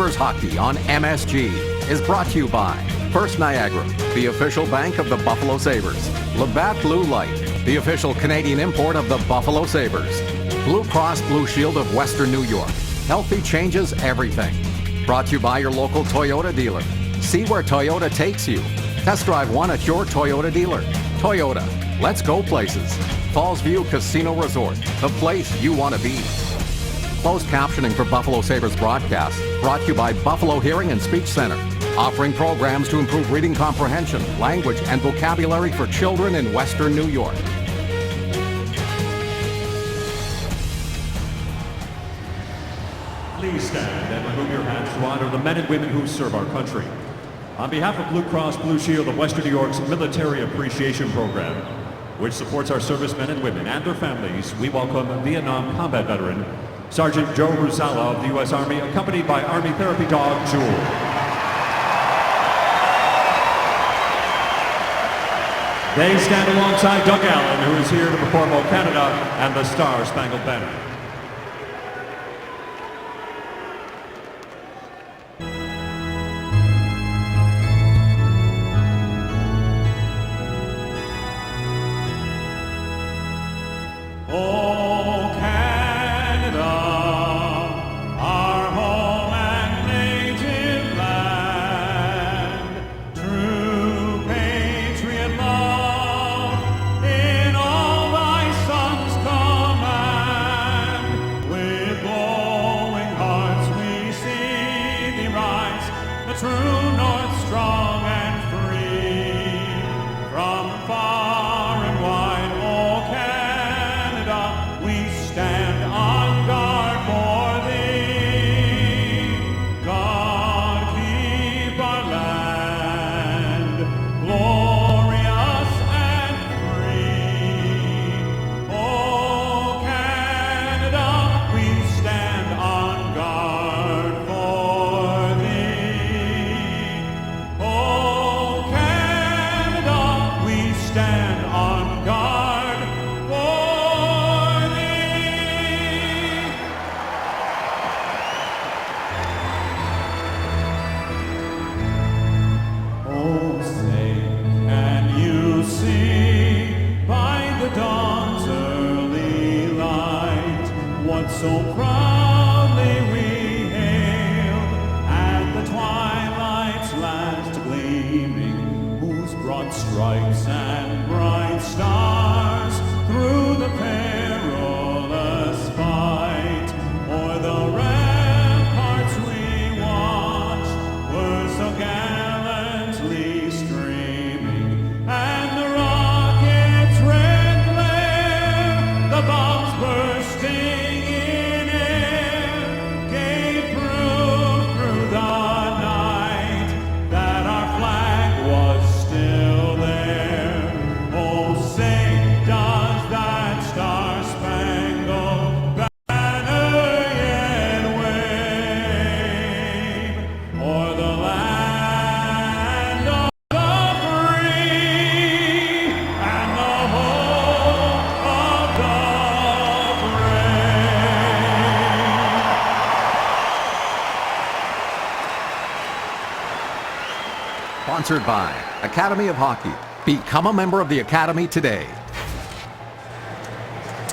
Sabres hockey on MSG is brought to you by First Niagara, the official bank of the Buffalo Sabres. Labatt Blue Light, the official Canadian import of the Buffalo Sabres. Blue Cross Blue Shield of Western New York. Healthy changes everything. Brought to you by your local Toyota dealer. See where Toyota takes you. Test drive one at your Toyota dealer. Toyota, let's go places. Falls View Casino Resort, the place you want to be. Closed captioning for Buffalo Sabres broadcast brought to you by Buffalo Hearing and Speech Center, offering programs to improve reading comprehension, language, and vocabulary for children in Western New York. Please stand and remove your hats to honor the men and women who serve our country. On behalf of Blue Cross Blue Shield of Western New York's Military Appreciation Program, which supports our servicemen and women and their families, we welcome Vietnam combat veteran Sergeant Joe Rusala of the U.S. Army, accompanied by Army Therapy Dog Jewel. They stand alongside Doug Allen, who is here to perform O Canada and the Star-Spangled Banner. O Canada, our home and native land, true patriot love in all thy sons command. With glowing hearts we see thee rise, the true north strong and free. From far and wide, O Canada, we stand on guard for thee. God keep our land glorious and free. O Canada, we stand on guard for thee. O Canada, we stand on guard for thee. Oh, say, can you see by the dawn's early light what so proudly we hailed at the twilight's last gleaming, whose broad stripes and bright stars through the perilous fight o'er the ramparts we watched were so gallantly streaming, and the rockets' red glare, the bombs bursting in air, gave proof through the night that our flag was still there. Oh, say, does that star-spangled banner yet wave o'er the land of the free and the home of the brave? Sponsored by Academy of Hockey. Become a member of the Academy today.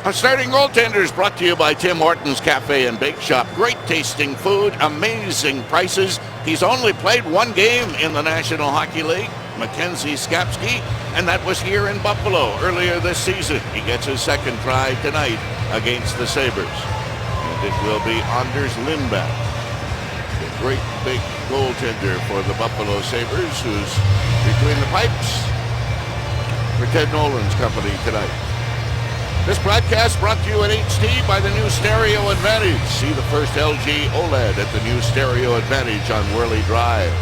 Our starting goaltenders brought to you by Tim Hortons Cafe and Bake Shop. Great tasting food, amazing prices. He's only played one game in the National Hockey League, Mackenzie Skapski, and that was here in Buffalo earlier this season. He gets his second try tonight against the Sabres. And it will be Anders Lindback, the great big goaltender for the Buffalo Sabres, who's between the pipes for Ted Nolan's company tonight. This broadcast brought to you in HD by the new Stereo Advantage. See the first LG OLED at the new Stereo Advantage on Worley Drive.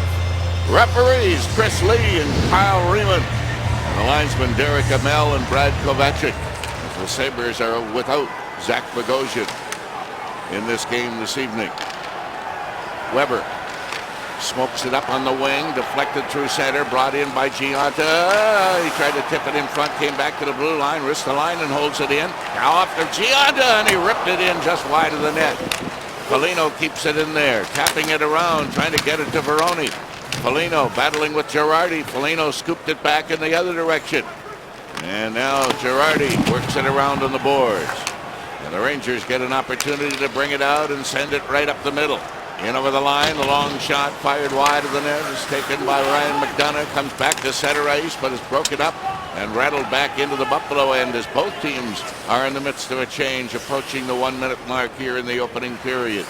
Referees Chris Lee and Kyle Riemann. And the linesmen Derek Amell and Brad Kovacic. As the Sabres are without Zach Bogosian in this game this evening. Weber smokes it up on the wing, deflected through center, brought in by Gionta. He tried to tip it in front, came back to the blue line, wrists the line and holds it in. Now off to Gionta, and he ripped it in just wide of the net. Foligno keeps it in there, tapping it around, trying to get it to Veroni. Foligno battling with Girardi. Foligno scooped it back in the other direction. And now Girardi works it around on the boards. And the Rangers get an opportunity to bring it out and send it right up the middle. In over the line, the long shot fired wide of the net is taken by Ryan McDonagh. Comes back to center ice, but is broken up and rattled back into the Buffalo end as both teams are in the midst of a change, approaching the 1 minute mark here in the opening period.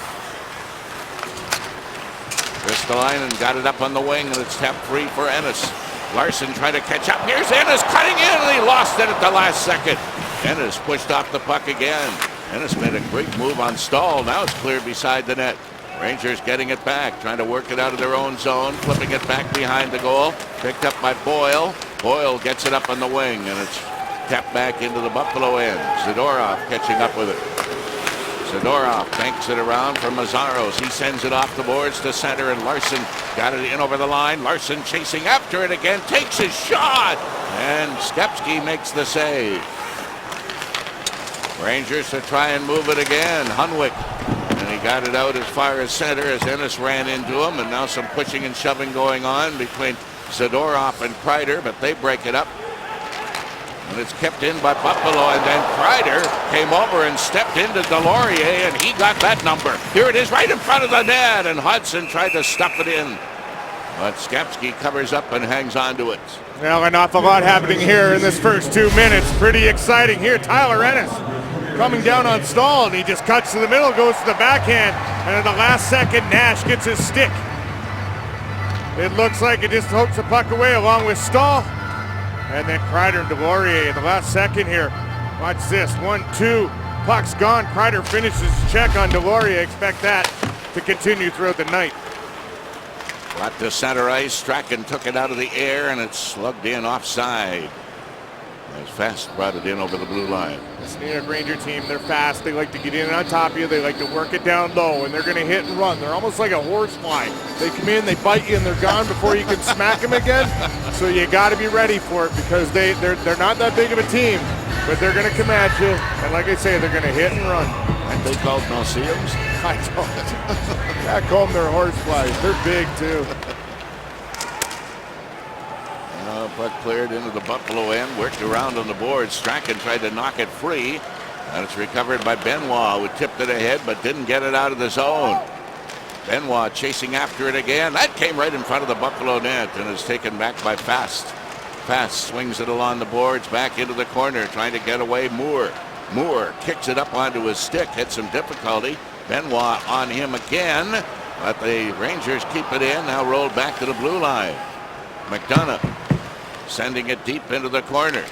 Ristolainen got it up on the wing, and it's tapped free for Ennis. Larson trying to catch up. Here's Ennis cutting in, and he lost it at the last second. Ennis pushed off the puck again. Ennis made a great move on Stahl. Now it's cleared beside the net. Rangers getting it back, trying to work it out of their own zone, flipping it back behind the goal. Picked up by Boyle. Boyle gets it up on the wing, and it's tapped back into the Buffalo end. Zadorov catching up with it. Zadorov banks it around for Mazzaros. He sends it off the boards to center, and Larson got it in over the line. Larson chasing after it again, takes his shot, and Skepsky makes the save. Rangers to try and move it again. Hunwick, and he got it out as far as center as Ennis ran into him, and now some pushing and shoving going on between Zadorov and Kreider, but they break it up. And it's kept in by Buffalo, and then Kreider came over and stepped into Delorier, and he got that number. Here it is right in front of the net, and Hudson tried to stuff it in. But Skepsky covers up and hangs on to it. Well, an awful lot happening here in this first 2 minutes. Pretty exciting here. Tyler Ennis coming down on Stahl, and he just cuts to the middle, goes to the backhand, and at the last second, Nash gets his stick. It looks like it just hooks the puck away along with Stahl. And then Kreider and Delorier in the last second here. Watch this, 1-2, puck's gone. Kreider finishes his check on Delorier. Expect that to continue throughout the night. Brought to center ice, Strachan took it out of the air, and it's slugged in offside. As Fast brought it in over the blue line. This New York Ranger team, they're fast. They like to get in on top of you. They like to work it down low, and they're going to hit and run. They're almost like a horsefly. They come in, they bite you, and they're gone before you can smack them again. So you got to be ready for it, because they're not that big of a team, but they're going to come at you. And like I say, they're going to hit and run. Aren't they called no-see-ums? I don't. I call them their horseflies. They're big too. Puck cleared into the Buffalo end, worked around on the board. Strachan tried to knock it free, and it's recovered by Benoit, who tipped it ahead but didn't get it out of the zone. Benoit chasing after it again. That came right in front of the Buffalo net and is taken back by Fast. Fast swings it along the boards back into the corner, trying to get away Moore. Moore kicks it up onto his stick, had some difficulty. Benoit on him again, but the Rangers keep it in, now rolled back to the blue line. McDonagh sending it deep into the corner.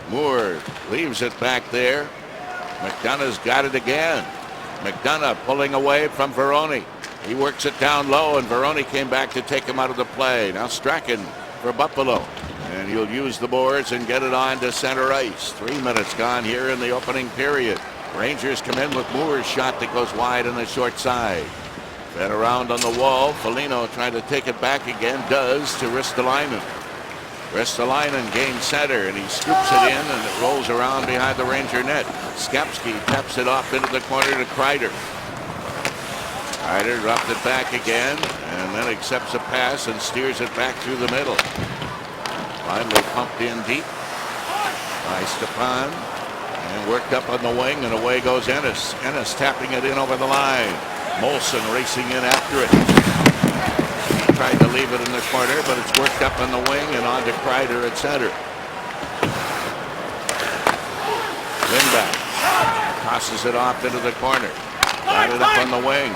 Moore leaves it back there. McDonagh's got it again. McDonagh pulling away from Veroni. He works it down low, and Veroni came back to take him out of the play. Now Strachan for Buffalo, and he'll use the boards and get it on to center ice. 3 minutes gone here in the opening period. Rangers come in with Moore's shot that goes wide on the short side. Fed around on the wall. Foligno trying to take it back again, does to Ristolainen. Ristolainen gains center, and he scoops it in, and it rolls around behind the Ranger net. Skepsky taps it off into the corner to Kreider. Kreider dropped it back again, and then accepts a pass and steers it back through the middle. Finally pumped in deep by Stepan, and worked up on the wing, and away goes Ennis. Ennis tapping it in over the line. Molson racing in after it. He tried to leave it in the corner, but it's worked up on the wing and on to Kreider at center. Lindback tosses it off into the corner. Got it up on the wing.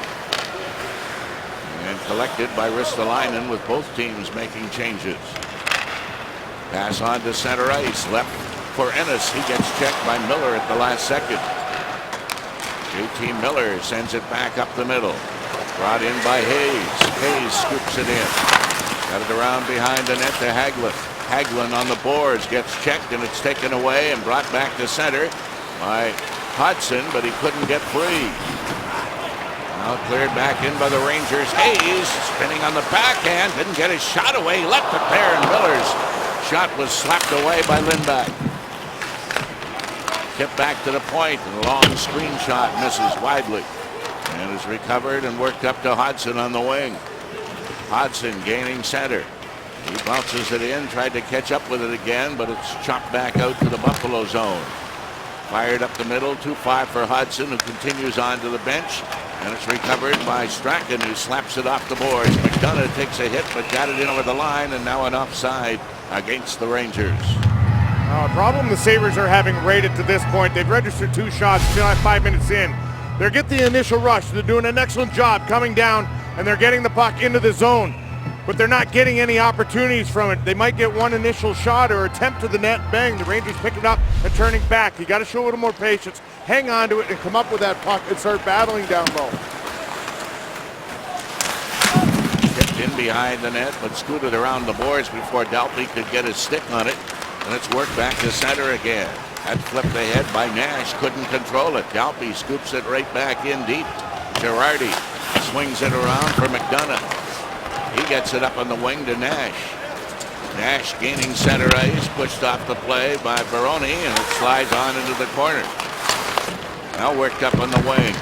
And collected by Ristolainen, with both teams making changes. Pass on to center ice. Left for Ennis. He gets checked by Miller at the last second. JT Miller sends it back up the middle. Brought in by Hayes. Hayes scoops it in. Got it around behind the net to Hagelin. Hagelin on the boards gets checked, and it's taken away and brought back to center by Hudson, but he couldn't get free. Now cleared back in by the Rangers. Hayes spinning on the backhand. Didn't get his shot away. He left it there, and Miller's shot was slapped away by Lindback. Tip back to the point, and a long screen shot misses widely. And is recovered and worked up to Hodson on the wing. Hodson gaining center. He bounces it in, tried to catch up with it again, but it's chopped back out to the Buffalo zone. Fired up the middle, 2-5 for Hodson, who continues on to the bench. And it's recovered by Strachan, who slaps it off the boards. McDonough takes a hit, but got it in over the line, and now an offside against the Rangers. A problem the Sabres are having rated to this point. They've registered 2 shots 5 minutes in. They get the initial rush. They're doing an excellent job coming down, and they're getting the puck into the zone. But they're not getting any opportunities from it. They might get one initial shot or attempt to the net, bang. The Rangers pick it up and turning back. You got to show a little more patience, hang on to it, and come up with that puck and start battling down low. Tipped in behind the net, but scooted around the boards before Dalpe could get his stick on it. And it's worked back to center again. That flipped ahead by Nash, couldn't control it. Dalpe scoops it right back in deep. Girardi swings it around for McDonough. He gets it up on the wing to Nash. Nash gaining center ice, pushed off the play by Baroni, and it slides on into the corner. Now worked up on the wing.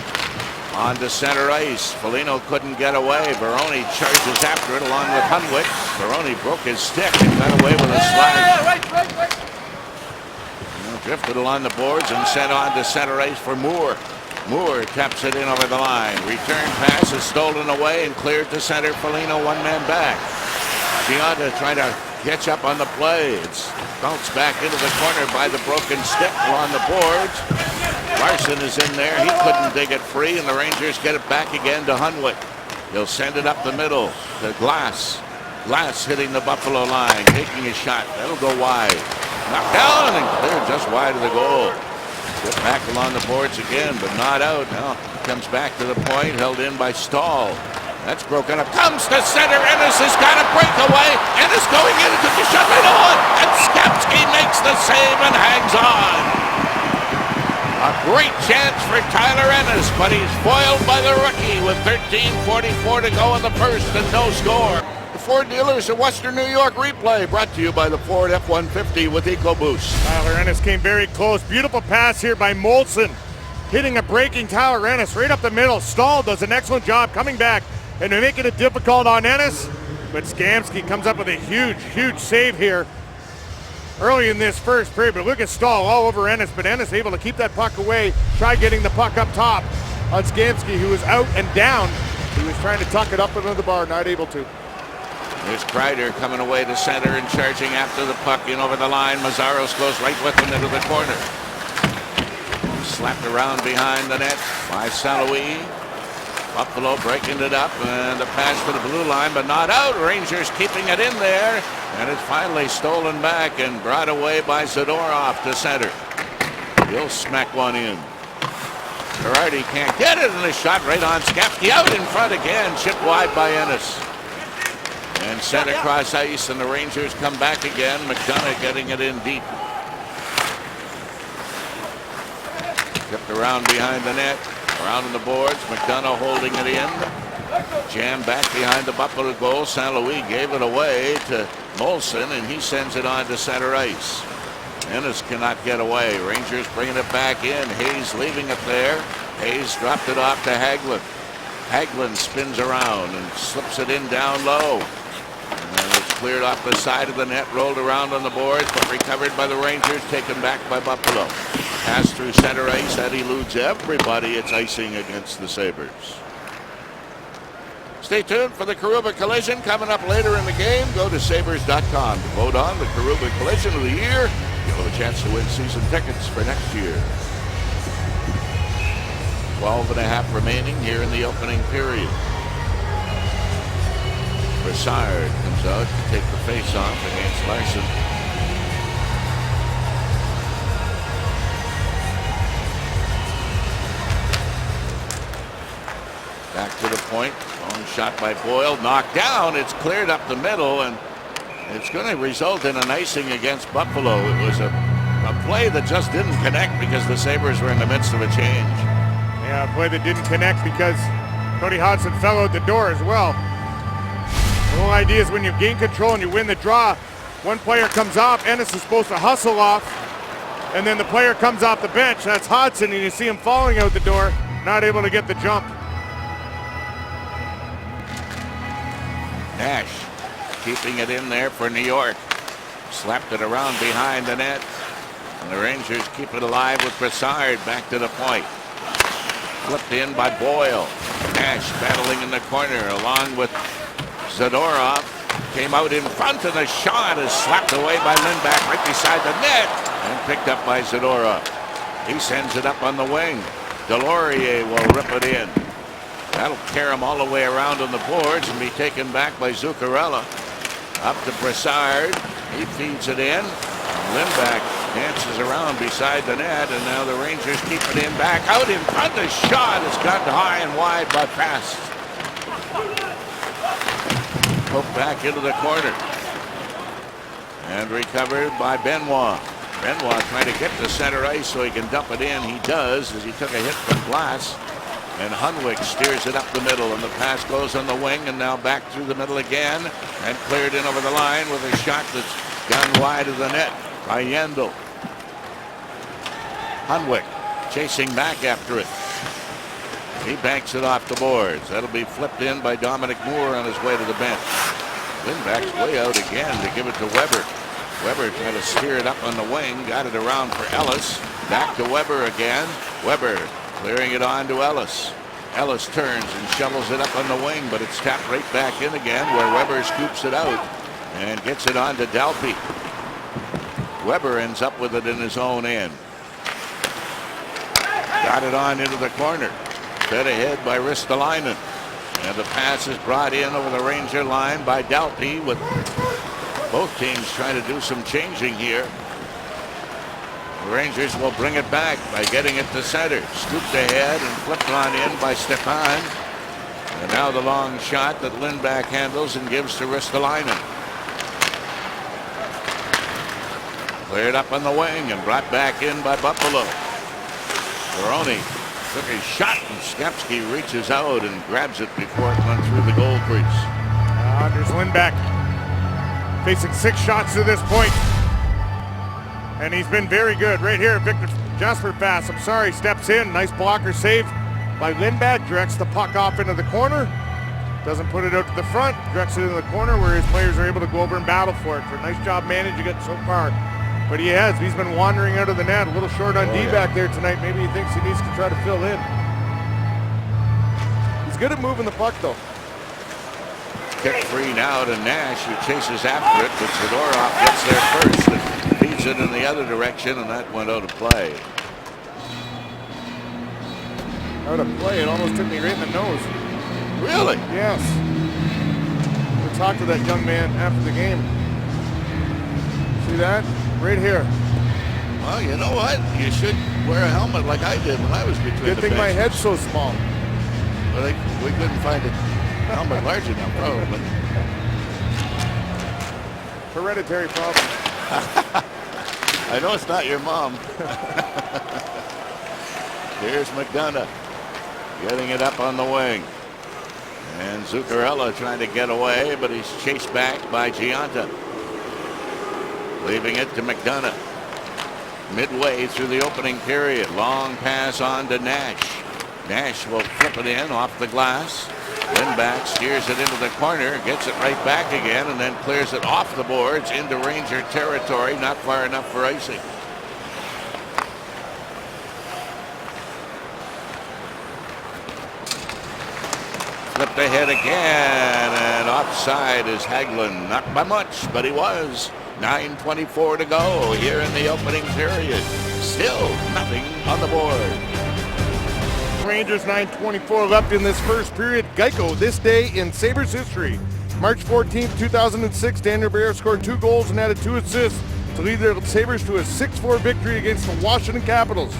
On to center ice. Foligno couldn't get away. Baroni charges after it along with Hunwick. Baroni broke his stick and got away with a slide. Drifted along the boards and sent on to center ice for Moore. Moore taps it in over the line. Return pass is stolen away and cleared to center. Foligno one man back. Gionta trying to catch up on the play. It's bounced back into the corner by the broken stick along the boards. Larson is in there. He couldn't dig it free, and the Rangers get it back again to Hunwick. He'll send it up the middle to Glass. Glass hitting the Buffalo line, taking a shot. That'll go wide. Knocked down and cleared just wide of the goal. Get back along the boards again, but not out. Now comes back to the point, held in by Stahl. That's broken up. Comes to center. Ennis has got a breakaway. Ennis going in. It took a shot right on. And Skapski makes the save and hangs on. A great chance for Tyler Ennis, but he's foiled by the rookie with 13:44 to go in the first and no score. The Ford dealers in Western New York replay brought to you by the Ford F-150 with EcoBoost. Tyler Ennis came very close. Beautiful pass here by Molson. Hitting a breaking Tyler Ennis right up the middle. Stahl does an excellent job coming back and they're making it difficult on Ennis. But Skamsky comes up with a huge save here early in this first period. But look at Stahl all over Ennis. But Ennis able to keep that puck away. Try getting the puck up top on Skamsky, who was out and down. He was trying to tuck it up into the bar, not able to. There's Kreider coming away to center and charging after the puck in over the line. Mazzaros goes right with him into the corner. Slapped around behind the net by St. Louis. Buffalo breaking it up and a pass to the blue line, but not out. Rangers keeping it in there, and it's finally stolen back and brought away by Zadorov to center. He'll smack one in. Girardi can't get it, and a shot right on Skapski. Out in front again, chipped wide by Ennis. And sent across ice, and the Rangers come back again. McDonough getting it in deep. Tipped around behind the net, around in the boards. McDonough holding it in. Jammed back behind the Buffalo goal. St. Louis gave it away to Molson, and he sends it on to center ice. Ennis cannot get away. Rangers bringing it back in. Hayes leaving it there. Hayes dropped it off to Hagelin. Hagelin spins around and slips it in down low. And it's cleared off the side of the net, rolled around on the boards, but recovered by the Rangers, taken back by Buffalo. Pass through center ice, that eludes everybody. It's icing against the Sabres. Stay tuned for the Karuba Collision coming up later in the game. Go to Sabres.com to vote on the Karuba Collision of the Year. You'll have a chance to win season tickets for next year. 12.5 remaining here in the opening period. Brassard comes out to take the face-off against Larson. Back to the point. Long shot by Boyle. Knocked down. It's cleared up the middle, and it's going to result in an icing against Buffalo. It was a play that just didn't connect because the Sabres were in the midst of a change. Yeah, a play that didn't connect because Cody Hodson fell out the door as well. The whole idea is when you gain control and you win the draw, one player comes off, Ennis is supposed to hustle off, and then the player comes off the bench, that's Hodson, and you see him falling out the door, not able to get the jump. Nash keeping it in there for New York. Slapped it around behind the net. And the Rangers keep it alive with Brassard back to the point. Flipped in by Boyle. Nash battling in the corner along with Zadorov. Came out in front and the shot is slapped away by Lindback right beside the net and picked up by Zadorov. He sends it up on the wing. Delorier will rip it in. That'll tear him all the way around on the boards and be taken back by Zuccarello. Up to Brassard. He feeds it in. Lindback dances around beside the net, and now the Rangers keep it in back out in front. The shot is got high and wide but fast. Poked back into the corner. And recovered by Benoit. Benoit trying to get to center ice so he can dump it in. He does as he took a hit from Glass. And Hunwick steers it up the middle, and the pass goes on the wing, and now back through the middle again, and cleared in over the line with a shot that's gone wide of the net by Yandel. Hunwick chasing back after it. He banks it off the boards. That'll be flipped in by Dominic Moore on his way to the bench. Lindback's way out again to give it to Weber. Weber trying to steer it up on the wing, got it around for Ellis. Back to Weber again. Weber clearing it on to Ellis. Ellis turns and shovels it up on the wing, but it's tapped right back in again where Weber scoops it out and gets it on to Dalpe. Weber ends up with it in his own end. Got it on into the corner. Fed ahead by Ristolainen. And the pass is brought in over the Ranger line by Dalpe, with both teams trying to do some changing here. The Rangers will bring it back by getting it to center. Scooped ahead and flipped on in by Stepan. And now the long shot that Lindback handles and gives to Ristolainen. Cleared up on the wing and brought back in by Buffalo. Veroni took a shot and Skapski reaches out and grabs it before it went through the goal crease. Anders Lindback facing 6 shots to this point. And he's been very good. Right here, Victor Jasper pass. I'm sorry, steps in. Nice blocker save by Lindback. Directs the puck off into the corner. Doesn't put it out to the front. Directs it into the corner where his players are able to go over and battle for it. For a nice job managing it so far. But he's been wandering out of the net. A little short on D back there tonight. Maybe he thinks he needs to try to fill in. He's good at moving the puck though. Kick free now to Nash, who chases after it, but Zadorov gets there first and feeds it in the other direction, and that went out of play. Out of play, it almost took me right in the nose. Really? Yes. We talked to that young man after the game. See that? Right here. Well, you know what? You should wear a helmet like I did when I was between Good the thing my benches. head's so small. Well, we couldn't find a helmet large enough, probably. Hereditary problem. I know it's not your mom. Here's McDonough getting it up on the wing. And Zuccarello trying to get away, but he's chased back by Giunta. Leaving it to McDonough. Midway through the opening period. Long pass on to Nash. Nash will flip it in off the glass. Lindback steers it into the corner, gets it right back again, and then clears it off the boards into Ranger territory, not far enough for icing. Flipped ahead again, and offside is Hagelin. Not by much, but he was. 9:24 to go here in the opening period. Still nothing on the board. Rangers 9:24 left in this first period. Geico, this day in Sabres history. March 14th, 2006, Daniel Briere scored 2 goals and added 2 assists to lead the Sabres to a 6-4 victory against the Washington Capitals.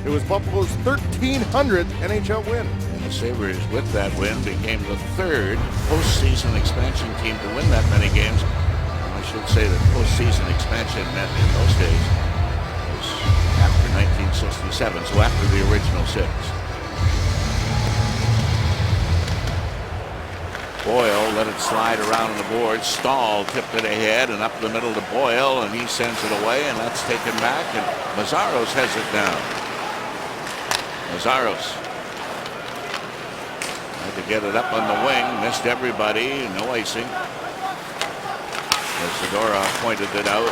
It was Buffalo's 1,300th NHL win. And the Sabres, with that win, became the 3rd postseason expansion team to win that many games. I should say that postseason expansion meant in those days was after 1967, so after the original 6. Boyle let it slide around on the board. Stahl tipped it ahead and up the middle to Boyle, and he sends it away, and that's taken back, and Mazzaros has it down. Mazzaros. That to get it up on the wing. Missed everybody. No icing. Zadorov pointed it out.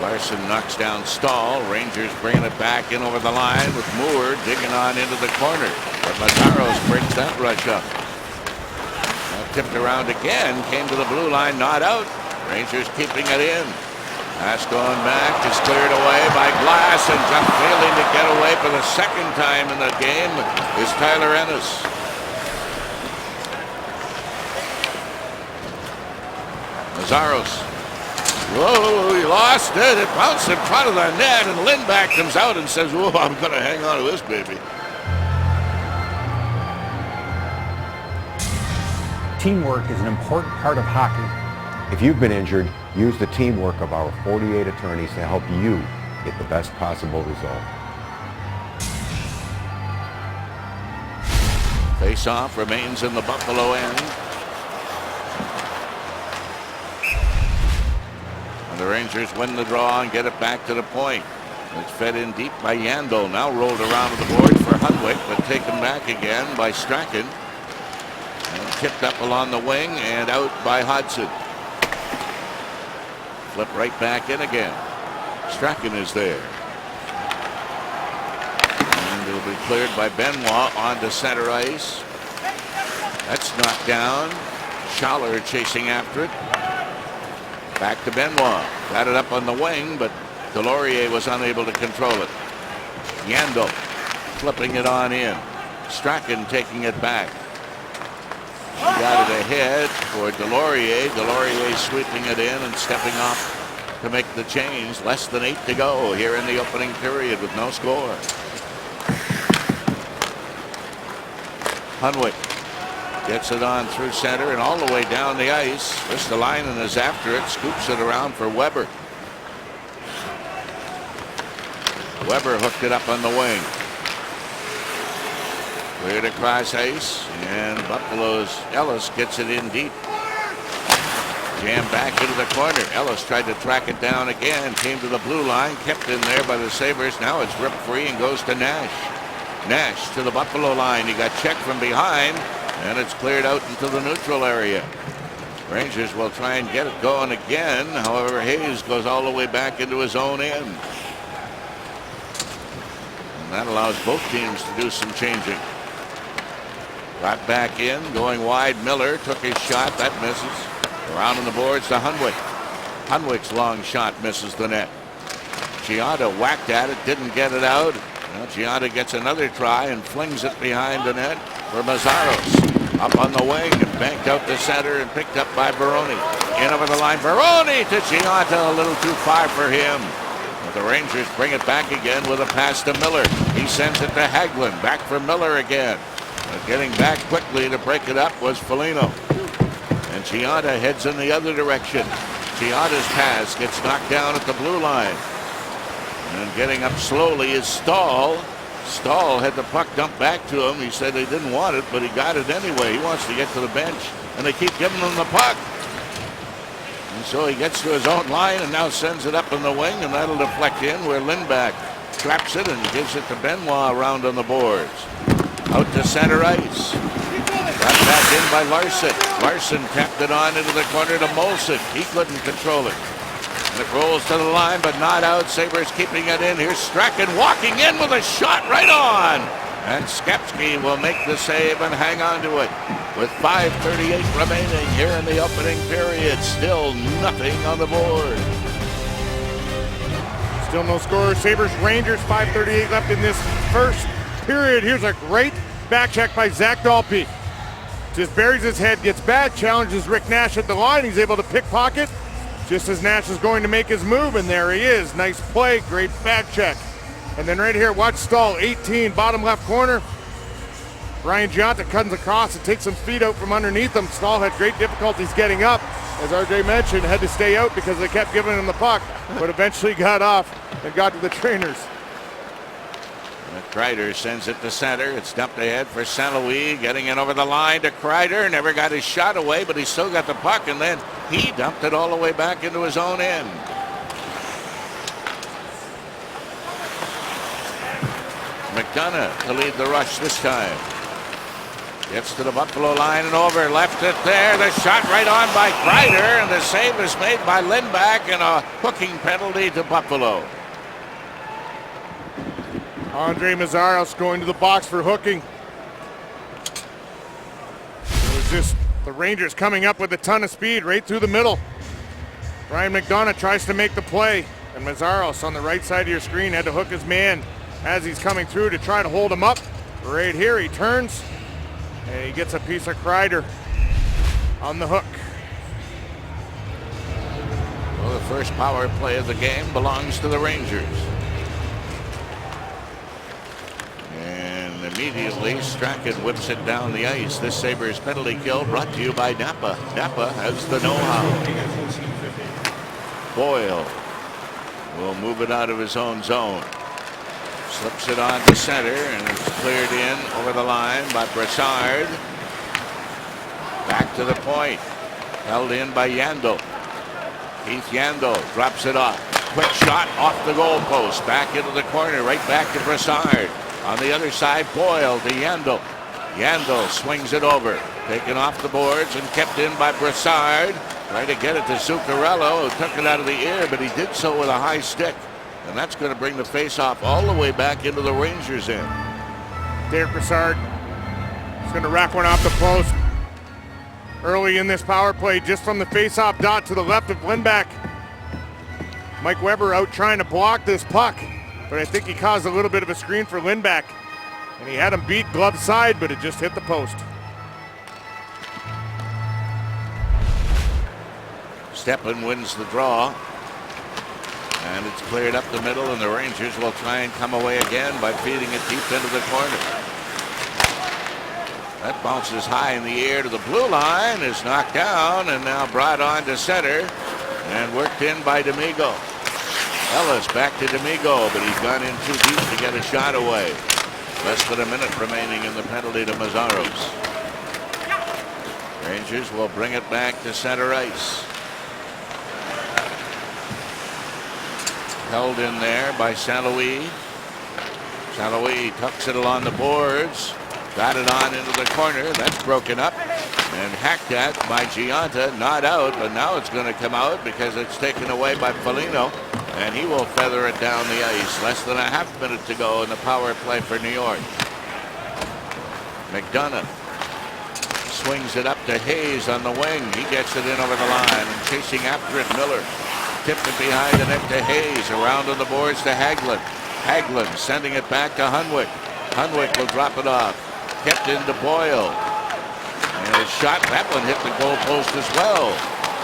Larson knocks down Stahl. Rangers bringing it back in over the line with Moore digging on into the corner. But Mazaros breaks that rush up. Now tipped around again. Came to the blue line. Not out. Rangers keeping it in. Pass going back is cleared away by Glass, and just failing to get away for the second time in the game is Tyler Ennis. Mazaros. Whoa, he lost it. It bounced in front of the net, and Lindback comes out and says, whoa, I'm going to hang on to this baby. Teamwork is an important part of hockey. If you've been injured, use the teamwork of our 48 attorneys to help you get the best possible result. Face-off remains in the Buffalo end. And the Rangers win the draw and get it back to the point. It's fed in deep by Yandel. Now rolled around to the boards for Hunwick, but taken back again by Strachan. And tipped up along the wing and out by Hodgson. Flip right back in again. Strachan is there. And it'll be cleared by Benoit onto center ice. That's knocked down. Schaller chasing after it. Back to Benoit. Got it up on the wing, but Delorier was unable to control it. Yandel flipping it on in. Strachan taking it back. He got it ahead for Delorier. Delorier sweeping it in and stepping off to make the change. Less than 8 to go here in the opening period with no score. Hunwick gets it on through center and all the way down the ice. Ristolainen is after it, scoops it around for Weber. Weber hooked it up on the wing. Cleared across ice, and Buffalo's Ellis gets it in deep. Jammed back into the corner. Ellis tried to track it down again. Came to the blue line, kept in there by the Sabres. Now it's ripped free and goes to Nash. Nash to the Buffalo line. He got checked from behind, and it's cleared out into the neutral area. Rangers will try and get it going again. However, Hayes goes all the way back into his own end. And that allows both teams to do some changing. Brought back in, going wide. Miller took his shot. That misses. Around on the boards to Hunwick. Hunwick's long shot misses the net. Giada whacked at it, didn't get it out. Now Giada gets another try and flings it behind the net for Mazaros. Up on the wing and banked out the center and picked up by Baroni. In over the line. Baroni to Giada, a little too far for him. But the Rangers bring it back again with a pass to Miller. He sends it to Hagelin. Back for Miller again. But getting back quickly to break it up was Foligno. And Giada heads in the other direction. Giada's pass gets knocked down at the blue line. And getting up slowly is Stahl. Stahl had the puck dumped back to him. He said he didn't want it, but he got it anyway. He wants to get to the bench, and they keep giving him the puck. And so he gets to his own line and now sends it up in the wing, and that'll deflect in where Lindback traps it and gives it to Benoit around on the boards. Out to center ice. Got back in by Larson. Larson tapped it on into the corner to Molson. He couldn't control it. And it rolls to the line, but not out. Sabres keeping it in. Here's Strachan walking in with a shot right on. And Skepsky will make the save and hang on to it. With 5:38 remaining here in the opening period. Still nothing on the board. Still no score. Sabres Rangers, 5:38 left in this first period. Here's a great back check by Zach Dalpe. Just buries his head, gets back, challenges Rick Nash at the line. He's able to pickpocket just as Nash is going to make his move, and there he is. Nice play, great back check. And then right here, watch Stahl, 18, bottom left corner. Ryan Gionta comes across and takes some feet out from underneath him. Stahl had great difficulties getting up. As RJ mentioned, had to stay out because they kept giving him the puck, but eventually got off and got to the trainers. Kreider sends it to center. It's dumped ahead for St. Louis. Getting in over the line to Kreider. Never got his shot away, but he still got the puck, and then he dumped it all the way back into his own end. McDonough to lead the rush this time. Gets to the Buffalo line and over. Left it there. The shot right on by Kreider, and the save is made by Lindback, and a hooking penalty to Buffalo. Andre Mazaros going to the box for hooking. It was just the Rangers coming up with a ton of speed right through the middle. Ryan McDonough tries to make the play, and Mazaros on the right side of your screen had to hook his man as he's coming through to try to hold him up. Right here he turns, and he gets a piece of Kreider on the hook. Well, the first power play of the game belongs to the Rangers. And immediately Strachan whips it down the ice. This Sabres penalty kill brought to you by Napa. Napa has the know-how. Boyle will move it out of his own zone. Slips it on to center, and it's cleared in over the line by Brassard. Back to the point. Held in by Yandel. Keith Yandel drops it off. Quick shot off the goalpost. Back into the corner. Right back to Brassard. On the other side, Boyle to Yandel. Yandel swings it over. Taken off the boards and kept in by Brassard. Trying to get it to Zuccarello, who took it out of the air, but he did so with a high stick. And that's going to bring the face-off all the way back into the Rangers' end. Derek Brassard is going to rack one off the post. Early in this power play, just from the face-off dot to the left of Lindback. Mike Weber out trying to block this puck, but I think he caused a little bit of a screen for Lindback. And he had him beat glove side, but it just hit the post. Stepan wins the draw. And it's cleared up the middle, and the Rangers will try and come away again by feeding it deep into the corner. That bounces high in the air to the blue line, is knocked down, and now brought on to center, and worked in by D'Amigo. Ellis back to D'Amigo, but he's gone in too deep to get a shot away. Less than a minute remaining in the penalty to Mazaros. Rangers will bring it back to center ice. Held in there by St. Louis. St. Louis tucks it along the boards. Got it on into the corner. That's broken up and hacked at by Giunta. Not out, but now it's going to come out because it's taken away by Foligno, and he will feather it down the ice. Less than a half minute to go in the power play for New York. McDonough swings it up to Hayes on the wing. He gets it in over the line, and chasing after it, Miller. Tipped it behind the net to Hayes. Around on the boards to Hagelin. Hagelin sending it back to Hunwick. Hunwick will drop it off. Kept into Boyle. And a shot. That one hit the goal post as well.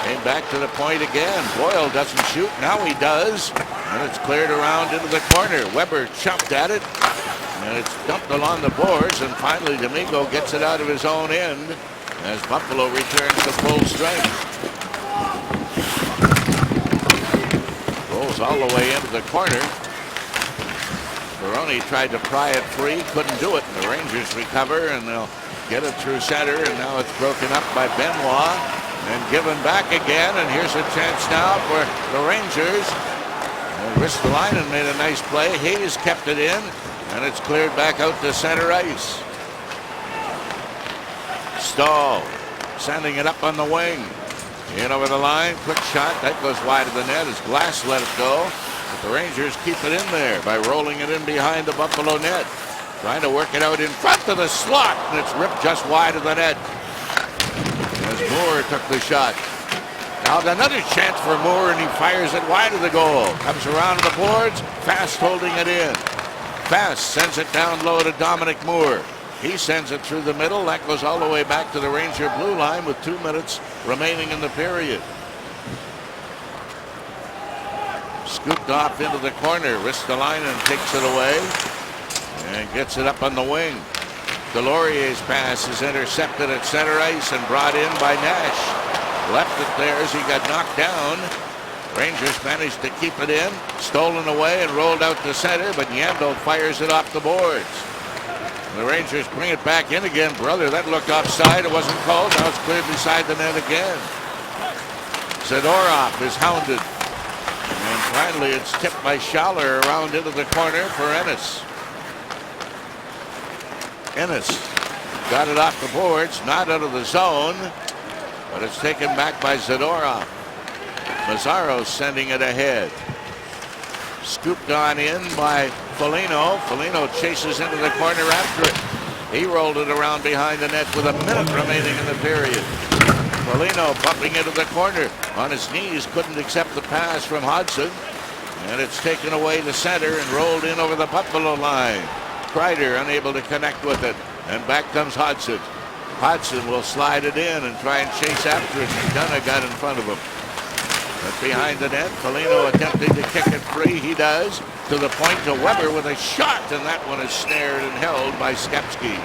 Came back to the point again. Boyle doesn't shoot. Now he does. And it's cleared around into the corner. Weber chopped at it. And it's dumped along the boards. And finally D'Amigo gets it out of his own end as Buffalo returns to full strength. Rolls all the way into the corner. Baroni tried to pry it free, couldn't do it. The Rangers recover, and they'll get it through center, and now it's broken up by Benoit and given back again, and here's a chance now for the Rangers. And Ristolainen made a nice play. Hayes kept it in, and it's cleared back out to center ice. Stahl sending it up on the wing. In over the line, quick shot, that goes wide of the net as Glass let it go. But the Rangers keep it in there by rolling it in behind the Buffalo net. Trying to work it out in front of the slot, and it's ripped just wide of the net. As Moore took the shot. Now another chance for Moore, and he fires it wide of the goal. Comes around the boards, Fast holding it in. Fast sends it down low to Dominic Moore. He sends it through the middle. That goes all the way back to the Ranger blue line with 2 minutes remaining in the period. Scooped off into the corner. Ristolainen takes it away and gets it up on the wing. Delorier's pass is intercepted at center ice and brought in by Nash. Left it there as he got knocked down. Rangers managed to keep it in. Stolen away and rolled out to center, but Yandel fires it off the boards. The Rangers bring it back in again. Brother, that looked offside. It wasn't called. Now it's cleared beside the net again. Zadorov is hounded. And finally it's tipped by Schaller around into the corner for Ennis. Ennis got it off the boards, not out of the zone, but it's taken back by Zadorov. Mazzaro sending it ahead. Scooped on in by Foligno. Foligno chases into the corner after it. He rolled it around behind the net with a minute remaining in the period. Foligno bumping into the corner. On his knees, couldn't accept the pass from Hodgson. And it's taken away to center and rolled in over the Buffalo line. Kreider unable to connect with it. And back comes Hodgson. Hodgson will slide it in and try and chase after it. McDonough got in front of him. But behind the net, Foligno attempting to kick it free. He does. To the point to Weber with a shot, and that one is snared and held by Skepsky.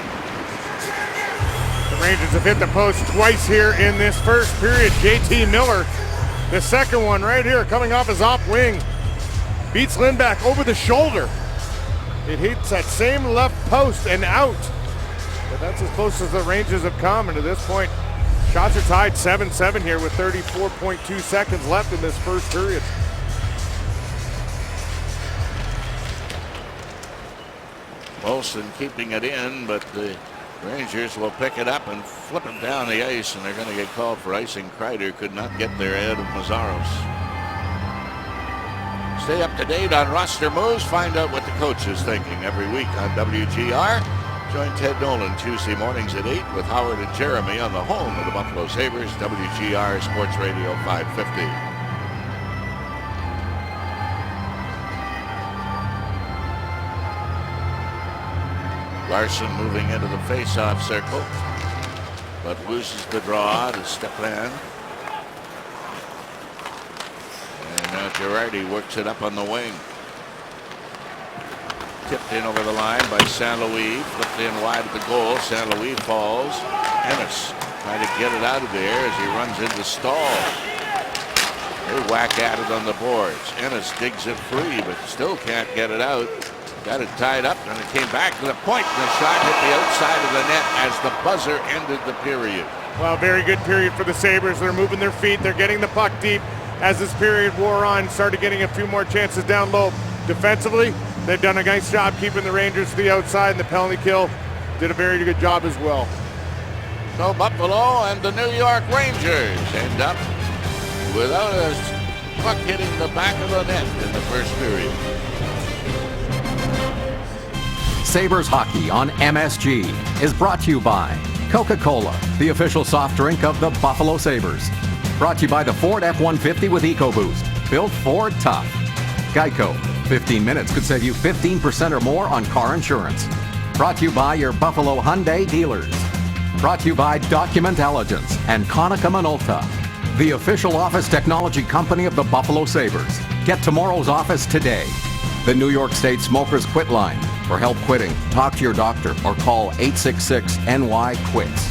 The Rangers have hit the post twice here in this first period. JT Miller, the second one right here, coming off his off wing. Beats Lindback over the shoulder. It hits that same left post and out. But that's as close as the Rangers have come, and to this point, shots are tied 7-7 here with 34.2 seconds left in this first period. Molson keeping it in, but the Rangers will pick it up and flip it down the ice, and they're going to get called for icing. Kreider could not get there ahead of Mazzaros. Stay up to date on roster moves. Find out what the coach is thinking every week on WGR. Join Ted Nolan Tuesday mornings at 8 with Howard and Jeremy on the home of the Buffalo Sabres, WGR Sports Radio 550. Larson moving into the face-off circle, but loses the draw to Stepan. And now Girardi works it up on the wing. Tipped in over the line by St. Louis, flipped in wide of the goal. St. Louis falls. Ennis trying to get it out of there as he runs into Stahl. They whack at it on the boards. Ennis digs it free, but still can't get it out. Got it tied up, and it came back to the point, and the shot hit the outside of the net as the buzzer ended the period. Well, very good period for the Sabres. They're moving their feet. They're getting the puck deep. As this period wore on, started getting a few more chances down low. Defensively, they've done a nice job keeping the Rangers to the outside, and the penalty kill did a very good job as well. So Buffalo and the New York Rangers end up without a puck hitting the back of the net in the first period. Sabres Hockey on MSG is brought to you by Coca-Cola, the official soft drink of the Buffalo Sabres. Brought to you by the Ford F-150 with EcoBoost. Built Ford tough. Geico. 15 minutes could save you 15% or more on car insurance. Brought to you by your Buffalo Hyundai dealers. Brought to you by Documentelligence and Konica Minolta, the official office technology company of the Buffalo Sabres. Get tomorrow's office today. The New York State Smokers Quit Line. For help quitting, talk to your doctor or call 866-NY-QUITS.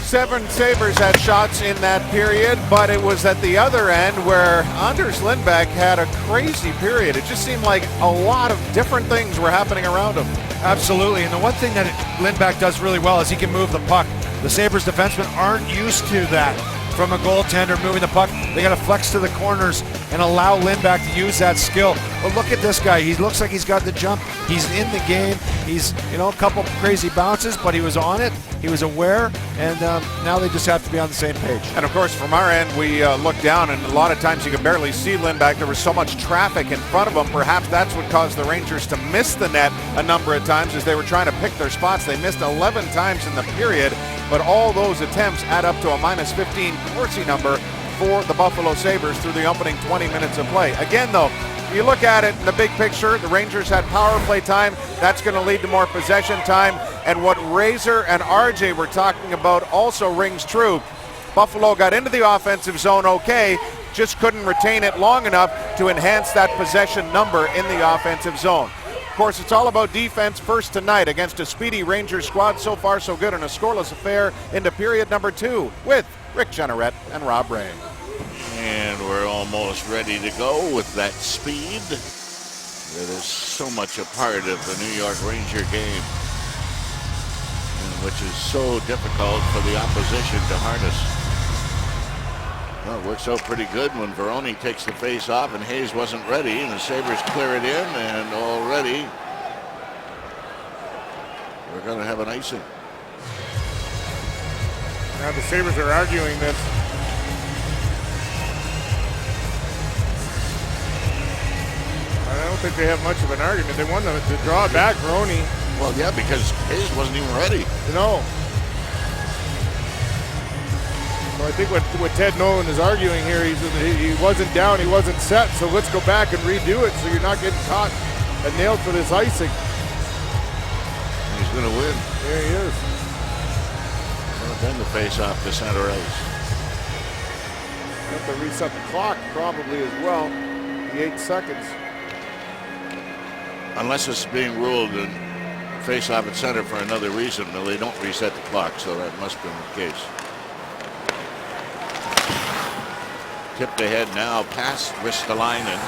7 Sabres had shots in that period, but it was at the other end where Anders Lindback had a crazy period. It just seemed like a lot of different things were happening around him. Absolutely, and the one thing that Lindback does really well is he can move the puck. The Sabres defensemen aren't used to that. From a goaltender moving the puck, they got to flex to the corners and allow Lindback to use that skill. But look at this guy. He looks like he's got the jump. He's in the game. He's, a couple crazy bounces, but he was on it. He was aware, and now they just have to be on the same page. And of course, from our end, we look down, and a lot of times you can barely see Lindback. There was so much traffic in front of him. Perhaps that's what caused the Rangers to miss the net a number of times as they were trying to pick their spots. They missed 11 times in the period, but all those attempts add up to a -15 Corsi number for the Buffalo Sabres through the opening 20 minutes of play. Again, though, if you look at it in the big picture, the Rangers had power play time. That's going to lead to more possession time. And what Razor and RJ were talking about also rings true. Buffalo got into the offensive zone okay, just couldn't retain it long enough to enhance that possession number in the offensive zone. Of course, it's all about defense first tonight against a speedy Rangers squad. So far, so good, and a scoreless affair into period number 2 with Rick Jeanneret and Rob Ray. And we're almost ready to go with that speed that is so much a part of the New York Ranger game, and which is so difficult for the opposition to harness. Well, it works out pretty good when Veroni takes the face off and Hayes wasn't ready, and the Sabres clear it in, and already we're going to have an icing. Now the Sabres are arguing this. I don't think they have much of an argument. They want them to draw it back, Veroni. Well, yeah, because Hayes wasn't even ready. No. So I think what Ted Nolan is arguing here, he wasn't down, he wasn't set, so let's go back and redo it so you're not getting caught and nailed for this icing. He's going to win. There he is. Then the face-off to center ice. Have to reset the clock probably as well. The 8 seconds. Unless it's being ruled in face-off at center for another reason, no, they don't reset the clock, so that must have been the case. Tipped ahead now past Ristolainen.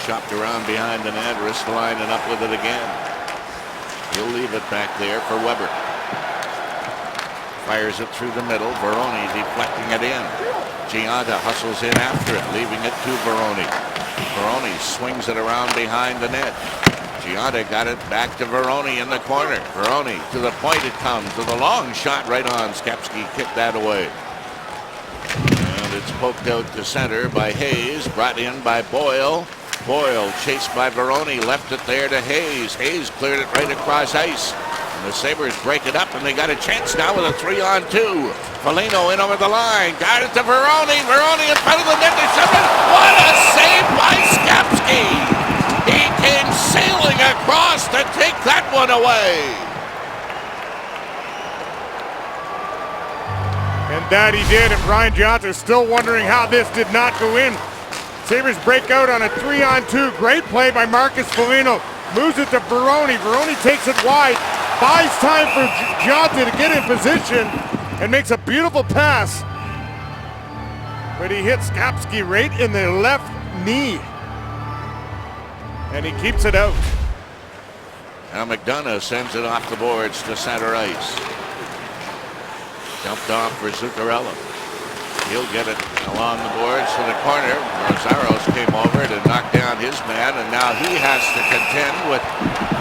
Chopped around behind the net. Ristolainen up with it again. He'll leave it back there for Weber. Fires it through the middle. Veroni deflecting it in. Gianta hustles in after it, leaving it to Veroni. Veroni swings it around behind the net. Gianta got it back to Veroni in the corner. Veroni to the point it comes with a long shot right on. Skapski kicked that away. And it's poked out to center by Hayes, brought in by Boyle. Boyle chased by Veroni, left it there to Hayes. Hayes cleared it right across ice. And the Sabres break it up, and they got a chance now with a 3-on-2. Foligno in over the line, got it to Veroni. Veroni in front of the net. What a save by Skapski! He came sailing across to take that one away. And that he did, and Brian Gianta is still wondering how this did not go in. Sabres break out on a 3-on-2. Great play by Marcus Foligno. Moves it to Veroni. Veroni takes it wide. Buys time for Gianta to get in position and makes a beautiful pass. But he hits Skapski right in the left knee. And he keeps it out. Now McDonough sends it off the boards to center ice. Dumped off for Zuccarello. He'll get it along the boards to the corner. Mazaros came over to knock down his man, and now he has to contend with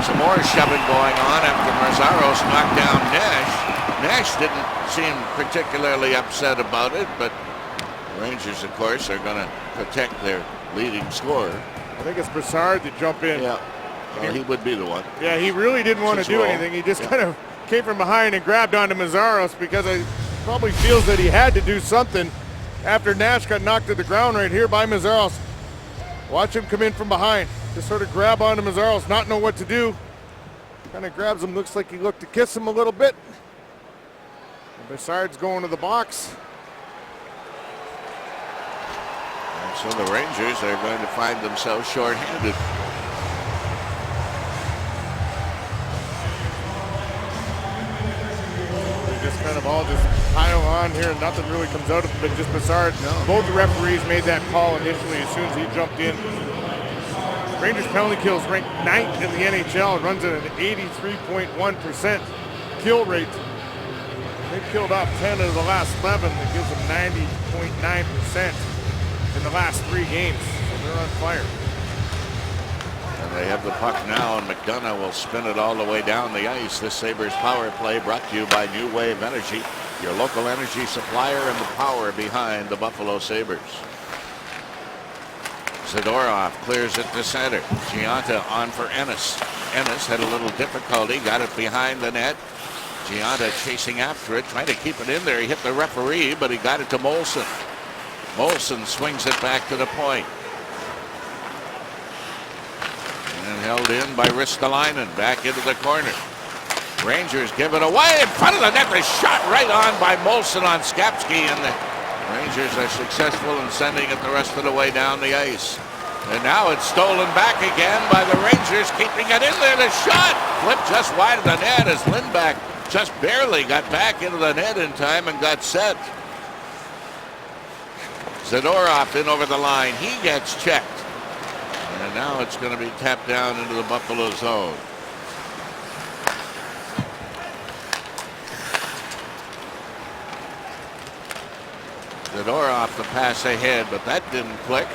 some more shoving going on after Mazaros knocked down Nash. Nash didn't seem particularly upset about it, but Rangers, of course, are going to protect their leading scorer. I think it's Brassard that jumped in. Yeah, well, he would be the one. Yeah, he really didn't want to do anything. He just kind of came from behind and grabbed onto Mazaros because he probably feels that he had to do something after Nash got knocked to the ground right here by Mazaros. Watch him come in from behind. Just sort of grab onto Mazaros, not know what to do. Kind of grabs him, looks like he looked to kiss him a little bit. And Brassard's going to the box. And so the Rangers are going to find themselves shorthanded. Just kind of all just pile on here and nothing really comes out of it, but just Brassard. No. Both the referees made that call initially as soon as he jumped in. Rangers penalty kills ranked 9th in the NHL. It runs at an 83.1% kill rate. They've killed off 10 of the last 11. That gives them 90.9% in the last 3 games. So they're on fire. And they have the puck now, and McDonough will spin it all the way down the ice. This Sabres power play brought to you by New Wave Energy, your local energy supplier and the power behind the Buffalo Sabres. Zadorov clears it to center. Gianta on for Ennis. Ennis had a little difficulty, got it behind the net. Gianta chasing after it, trying to keep it in there. He hit the referee, but he got it to Molson. Molson swings it back to the point. And held in by Ristolainen, back into the corner. Rangers give it away in front of the net. The shot right on by Molson on Skapski, and the Rangers are successful in sending it the rest of the way down the ice. And now it's stolen back again by the Rangers, keeping it in there. The shot flipped just wide of the net as Lindback just barely got back into the net in time and got set. Zadorov in over the line. He gets checked. And now it's going to be tapped down into the Buffalo zone. Zadorov the pass ahead, but that didn't click.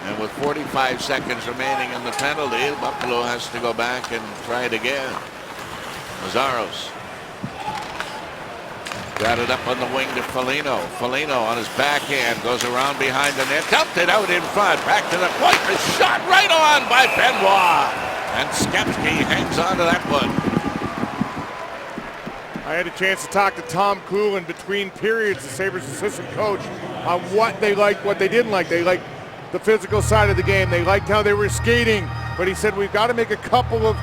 And with 45 seconds remaining in the penalty, Buffalo has to go back and try it again. Mazzaros got it up on the wing to Foligno. Foligno on his backhand goes around behind the net, dumped it out in front, back to the point, a shot right on by Benoit, and Skepsky hangs on to that one. I had a chance to talk to Tom Clulin between periods, the Sabres assistant coach, on what they liked, what they didn't like. They liked the physical side of the game. They liked how they were skating, but he said we've got to make a couple of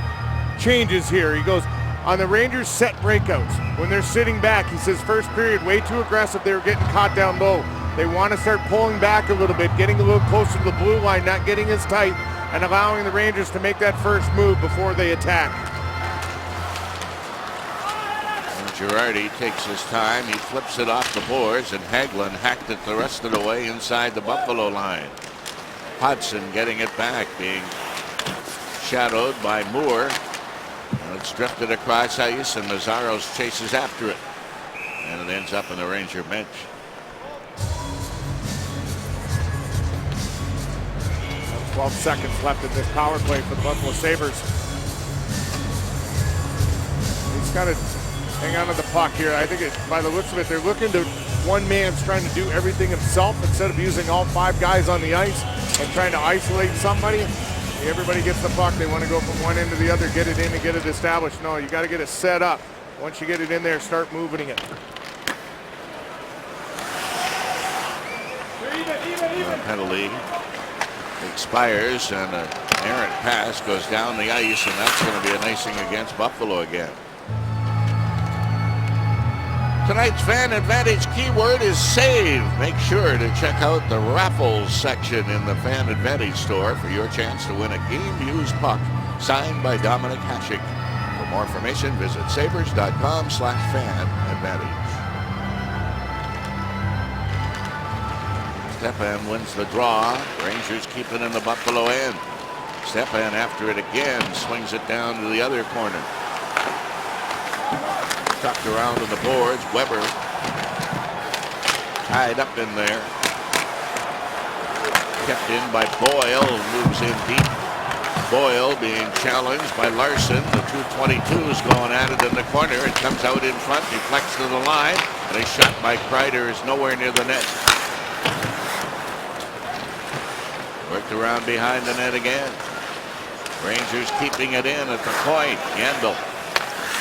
changes here. He goes, on the Rangers set breakouts, when they're sitting back, he says first period way too aggressive, they were getting caught down low. They want to start pulling back a little bit, getting a little closer to the blue line, not getting as tight, and allowing the Rangers to make that first move before they attack. And Girardi takes his time, he flips it off the boards, and Hagelin hacked it the rest of the way inside the Buffalo line. Hodgson getting it back, being shadowed by Moore. And it's drifted across ice, and Mazzaros chases after it. And it ends up in the Ranger bench. About 12 seconds left in this power play for the Buffalo Sabres. He's got to hang on to the puck here. I think by the looks of it, they're looking to one man's trying to do everything himself instead of using all 5 guys on the ice and trying to isolate somebody. Everybody gets the puck. They want to go from one end to the other, get it in and get it established. No, you got to get it set up. Once you get it in there, start moving it. The penalty expires, and an errant pass goes down the ice, and that's going to be an icing against Buffalo again. Tonight's Fan Advantage keyword is save. Make sure to check out the raffles section in the Fan Advantage store for your chance to win a game-used puck signed by Dominic Hasek. For more information, visit sabres.com/fanadvantage. Stepan wins the draw. Rangers keep it in the Buffalo end. Stepan after it again, swings it down to the other corner. Tucked around to the boards. Weber tied up in there. Kept in by Boyle. Moves in deep. Boyle being challenged by Larson. The 222s going at it in the corner. It comes out in front. Deflects to the line. And a shot by Kreider is nowhere near the net. Worked around behind the net again. Rangers keeping it in at the point. Yandel.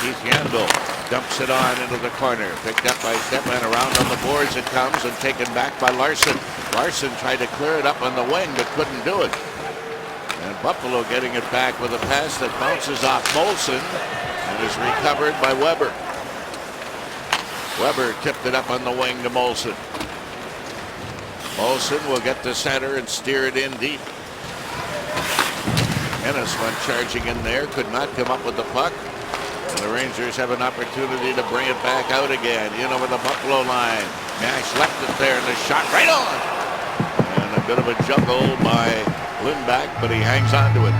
Keith Yandel dumps it on into the corner. Picked up by Stepan. Around on the boards it comes and taken back by Larson. Larson tried to clear it up on the wing but couldn't do it. And Buffalo getting it back with a pass that bounces off Molson and is recovered by Weber. Weber tipped it up on the wing to Molson. Molson will get to center and steer it in deep. Ennis went charging in there, could not come up with the puck. And the Rangers have an opportunity to bring it back out again, in over the Buffalo line. Nash left it there, and the shot right on. And a bit of a juggle by Lindback, but he hangs on to it.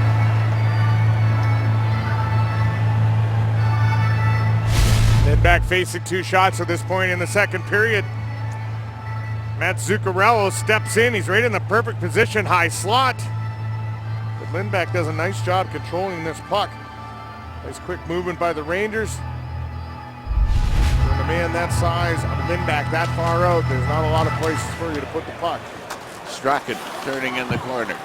Lindback facing 2 shots at this point in the second period. Matt Zuccarello steps in. He's right in the perfect position, high slot. But Lindback does a nice job controlling this puck. Nice quick movement by the Rangers. When a man that size, Lindback that far out, there's not a lot of places for you to put the puck. Strachan turning in the corner.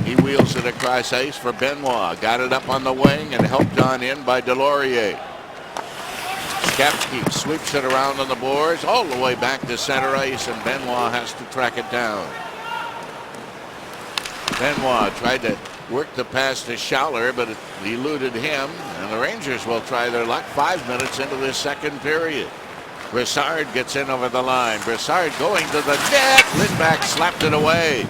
He wheels it across ice for Benoit. Got it up on the wing and helped on in by Delorier. Skepsky sweeps it around on the boards all the way back to center ice, and Benoit has to track it down. Benoit tried to work the pass to Schauler, but it eluded him, and the Rangers will try their luck 5 minutes into this second period. Brassard gets in over the line. Brassard going to the net. Lindback slapped it away.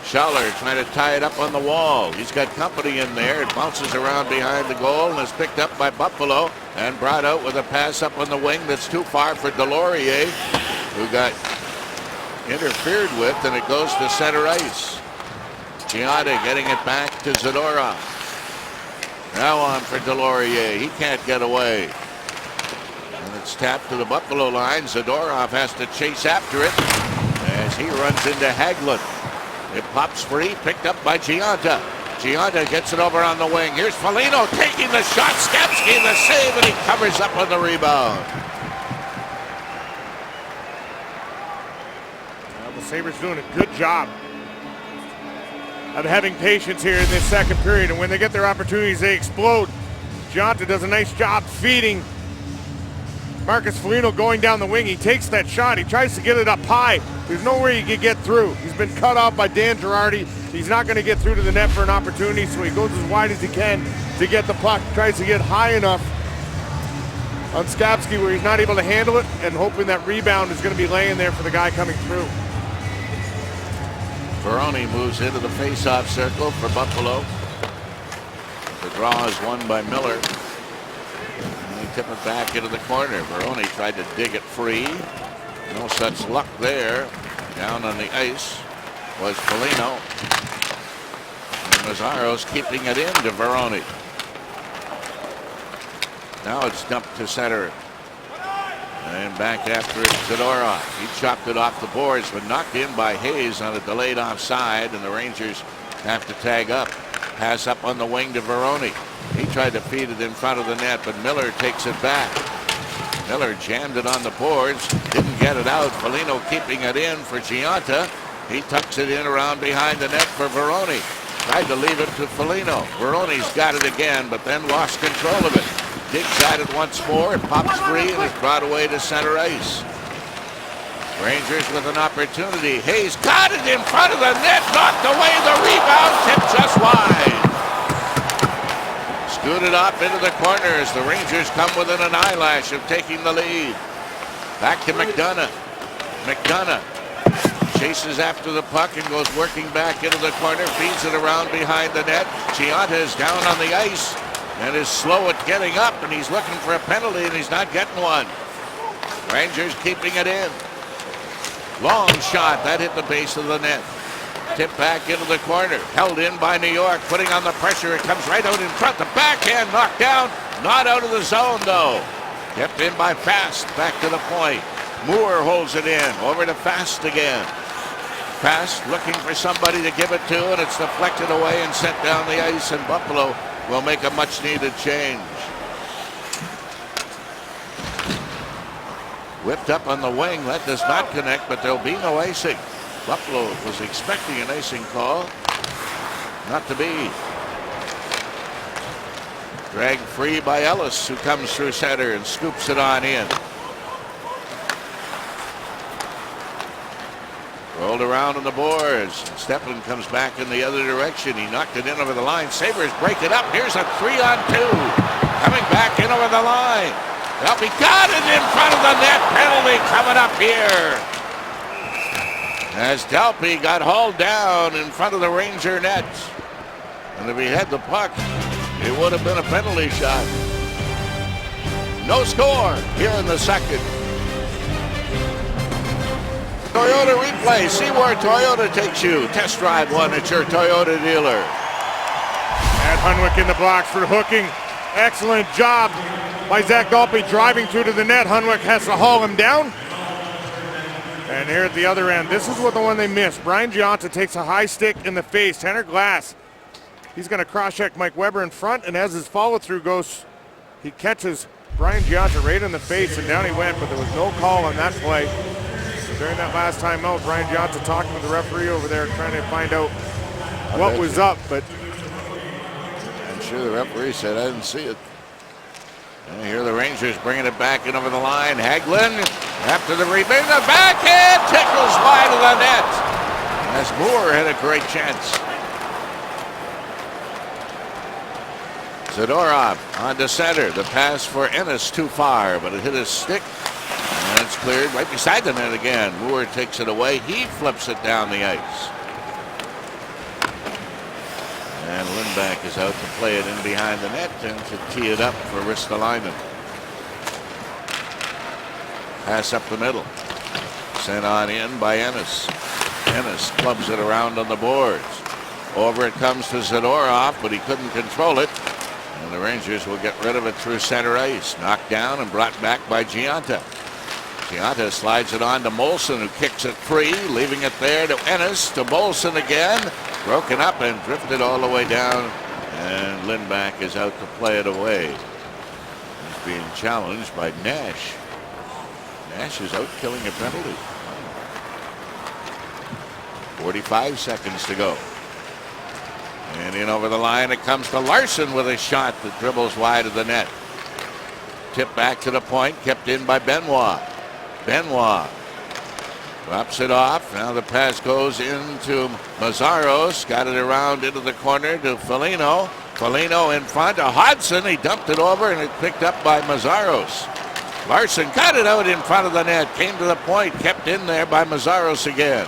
Schauler trying to tie it up on the wall. He's got company in there. It bounces around behind the goal and is picked up by Buffalo and brought out with a pass up on the wing that's too far for Delorier, who got interfered with, and it goes to center ice. Giada getting it back to Zadorov. Now on for Delorier. He can't get away. And it's tapped to the Buffalo line. Zadorov has to chase after it as he runs into Hagelin. It pops free, picked up by Gianta. Gianta gets it over on the wing. Here's Foligno taking the shot. Skapski the save, and he covers up on the rebound. Well, the Sabres doing a good job of having patience here in this second period, and when they get their opportunities, they explode. Gianta does a nice job feeding Marcus Foligno going down the wing. He takes that shot. He tries to get it up high. There's no way he can get through. He's been cut off by Dan Girardi. He's not going to get through to the net for an opportunity, so he goes as wide as he can to get the puck. Tries to get high enough on Skapski where he's not able to handle it, and hoping that rebound is going to be laying there for the guy coming through. Veroni moves into the face-off circle for Buffalo. The draw is won by Miller. And they tip it back into the corner. Veroni tried to dig it free. No such luck there. Down on the ice was Foligno. And Mazzaro's keeping it in to Veroni. Now it's dumped to center. And back after it, Zadorov. He chopped it off the boards, but knocked in by Hayes on a delayed offside, and the Rangers have to tag up. Pass up on the wing to Veroni. He tried to feed it in front of the net, but Miller takes it back. Miller jammed it on the boards, didn't get it out. Foligno keeping it in for Gianta. He tucks it in around behind the net for Veroni. Tried to leave it to Foligno. Veroni's got it again, but then lost control of it. Digs at it once more, it pops free and is brought away to center ice. Rangers with an opportunity. Hayes got it in front of the net, knocked away the rebound, tipped just wide. Scooted up into the corner as the Rangers come within an eyelash of taking the lead. Back to McDonough. McDonough chases after the puck and goes working back into the corner, feeds it around behind the net. Gianta is down on the ice and is slow at getting up, and he's looking for a penalty, and he's not getting one. Rangers keeping it in. Long shot, that hit the base of the net. Tipped back into the corner, held in by New York, putting on the pressure. It comes right out in front. The backhand knocked down, not out of the zone though. Kept in by Fast, back to the point. Moore holds it in, over to Fast again. Fast looking for somebody to give it to, and it's deflected away and sent down the ice, and Buffalo will make a much-needed change. Whipped up on the wing. That does not connect, but there'll be no icing. Buffalo was expecting an icing call. Not to be. Dragged free by Ellis, who comes through center and scoops it on in. Rolled around on the boards. Stepan comes back in the other direction. He knocked it in over the line. Sabres break it up. Here's a 3-on-2. Coming back in over the line. Delpy got it in front of the net. Penalty coming up here. As Delpy got hauled down in front of the Ranger net. And if he had the puck, it would have been a penalty shot. No score here in the second. Toyota replay. See where Toyota takes you. Test drive one at your Toyota dealer. And Hunwick in the blocks for hooking. Excellent job by Zach Dalpe driving through to the net. Hunwick has to haul him down. And here at the other end, this is what the one they missed. Brian Gianta takes a high stick in the face. Tanner Glass, he's going to cross-check Mike Weber in front, and as his follow-through goes, he catches Brian Gianta right in the face, and down he went, but there was no call on that play. So during that last timeout, Brian Gianta talking to the referee over there, trying to find out what was up, but I'm sure the referee said, I didn't see it. And here the Rangers bringing it back in over the line. Hagelin after the rebound. The backhand tickles wide of the net. As Moore had a great chance. Zadorov on to center. The pass for Ennis too far, but it hit his stick. And it's cleared right beside the net again. Moore takes it away. He flips it down the ice. And Lindback is out to play it in behind the net and to tee it up for Ristolainen. Pass up the middle. Sent on in by Ennis. Ennis clubs it around on the boards. Over it comes to Zadorov, but he couldn't control it. And the Rangers will get rid of it through center ice. Knocked down and brought back by Gianta. Gianta slides it on to Molson, who kicks it free, leaving it there to Ennis, to Molson again. Broken up and drifted all the way down, and Lindback is out to play it away. He's being challenged by Nash. Nash is out killing a penalty. 45 seconds to go. And in over the line it comes to Larson with a shot that dribbles wide of the net. Tipped back to the point, kept in by Benoit. Benoit drops it off. Now the pass goes into Mazzaros. Got it around into the corner to Foligno. Foligno in front to Hodgson. He dumped it over and it picked up by Mazzaros. Larson got it out in front of the net. Came to the point. Kept in there by Mazzaros again.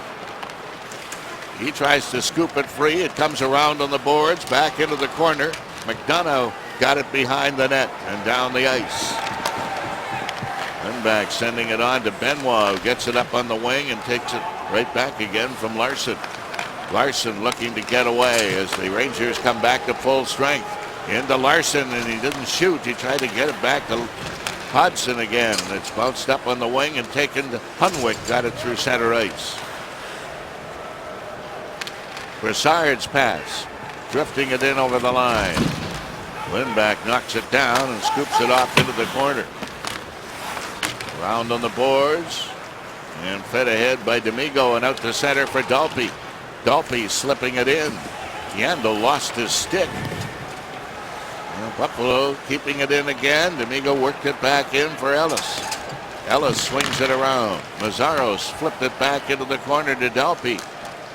He tries to scoop it free. It comes around on the boards. Back into the corner. McDonough got it behind the net and down the ice. Lindback sending it on to Benoit, who gets it up on the wing and takes it right back again from Larson. Larson looking to get away as the Rangers come back to full strength. Into Larson, and he didn't shoot. He tried to get it back to Hodgson again. It's bounced up on the wing and taken to Hunwick. Got it through center ice. Brassard's pass, drifting it in over the line. Lindback knocks it down and scoops it off into the corner. Round on the boards and fed ahead by D'Amigo and out to center for Dalpe. Dalpe slipping it in. Yandel lost his stick. And Buffalo keeping it in again. D'Amigo worked it back in for Ellis. Ellis swings it around. Mazzaros flipped it back into the corner to Dalpe.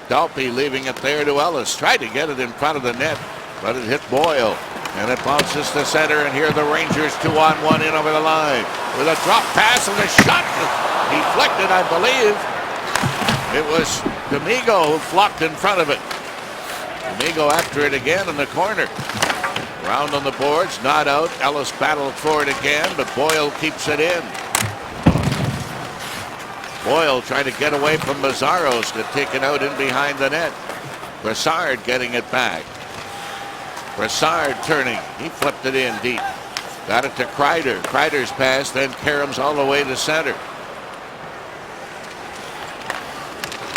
Dalpe leaving it there to Ellis. Tried to get it in front of the net, but it hit Boyle. And it bounces to center, and here the Rangers 2-on-1 in over the line. With a drop pass and a shot deflected, I believe. It was D'Amigo who flopped in front of it. D'Amigo after it again in the corner. Round on the boards, not out. Ellis battled for it again, but Boyle keeps it in. Boyle trying to get away from Mazzaros to take it out in behind the net. Brassard getting it back. Brassard turning. He flipped it in deep. Got it to Kreider. Kreider's pass, then Karam's all the way to center.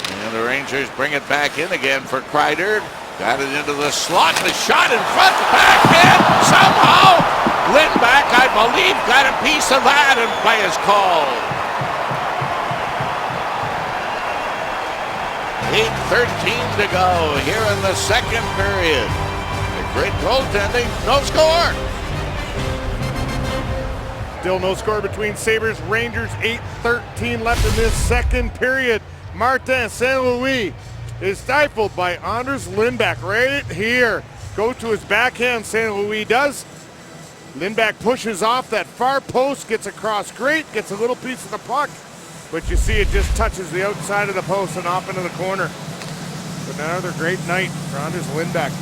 And the Rangers bring it back in again for Kreider. Got it into the slot. The shot in front, backhand. Somehow, Lindback, I believe, got a piece of that, and play is called. 8:13 to go here in the second period. Great goaltending, no score. Still no score between Sabres, Rangers. 8:13 left in this second period. Martin St. Louis is stifled by Anders Lindback right here. Go to his backhand, St. Louis does. Lindback pushes off that far post, gets across great, gets a little piece of the puck, but you see it just touches the outside of the post and off into the corner. But another great night for Anders Lindback.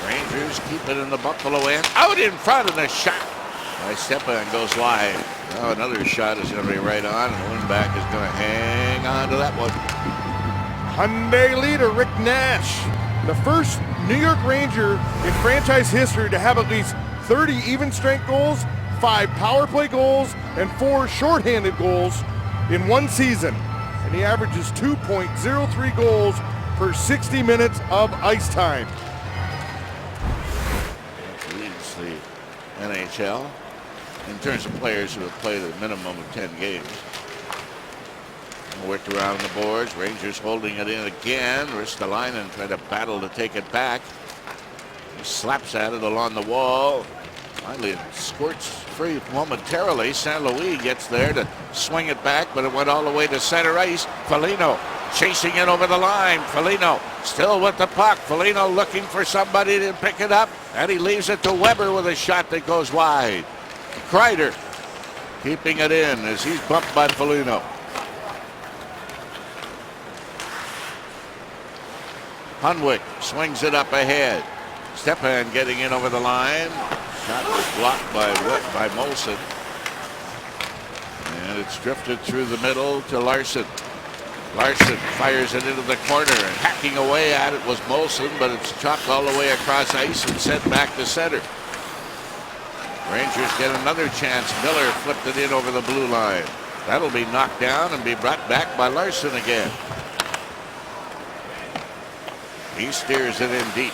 Rangers keep it in the Buffalo end. Out in front of the shot by Stepan goes wide. Now another shot is going to be right on, and Lindback is going to hang on to that one. Hyundai leader Rick Nash, the first New York Ranger in franchise history to have at least 30 even strength goals, 5 power play goals, and 4 shorthanded goals in one season. And he averages 2.03 goals per 60 minutes of ice time. Leads the NHL in terms of players who have played a minimum of 10 games. Worked around the boards. Rangers holding it in again. Ristolainen trying to battle to take it back. He slaps at it along the wall. Finally, it squirts free momentarily. St. Louis gets there to swing it back, but it went all the way to center ice. Foligno chasing it over the line. Foligno still with the puck. Foligno looking for somebody to pick it up, and he leaves it to Weber with a shot that goes wide. Kreider keeping it in as he's bumped by Foligno. Hunwick swings it up ahead. Stepan getting in over the line. Shot was blocked by Molson. And it's drifted through the middle to Larson. Larson fires it into the corner, and hacking away at it was Molson, but it's chopped all the way across ice and sent back to center. Rangers get another chance. Miller flipped it in over the blue line. That'll be knocked down and be brought back by Larson again. He steers it in deep.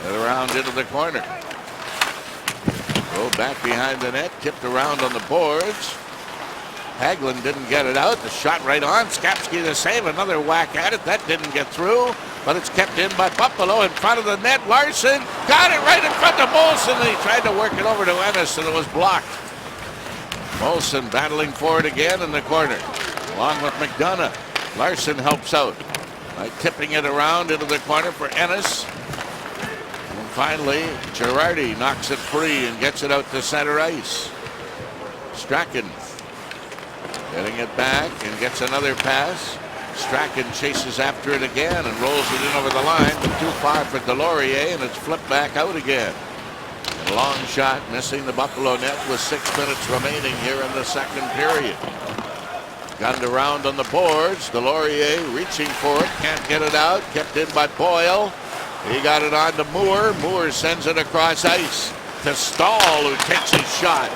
And around into the corner. Go back behind the net, tipped around on the boards. Hagelin didn't get it out. The shot right on. Skapski the save. Another whack at it. That didn't get through, but it's kept in by Buffalo in front of the net. Larson got it right in front of Molson. He tried to work it over to Ennis, and it was blocked. Molson battling for it again in the corner, along with McDonough. Larson helps out by tipping it around into the corner for Ennis. And finally, Girardi knocks it free and gets it out to center ice. Strachan getting it back and gets another pass. Strachan chases after it again and rolls it in over the line, but too far for Delorier, and it's flipped back out again. And a long shot missing the Buffalo net with 6 minutes remaining here in the second period. Gunned around on the boards. Delorier reaching for it, can't get it out. Kept in by Boyle. He got it on to Moore. Moore sends it across ice to Stahl, who takes his shot.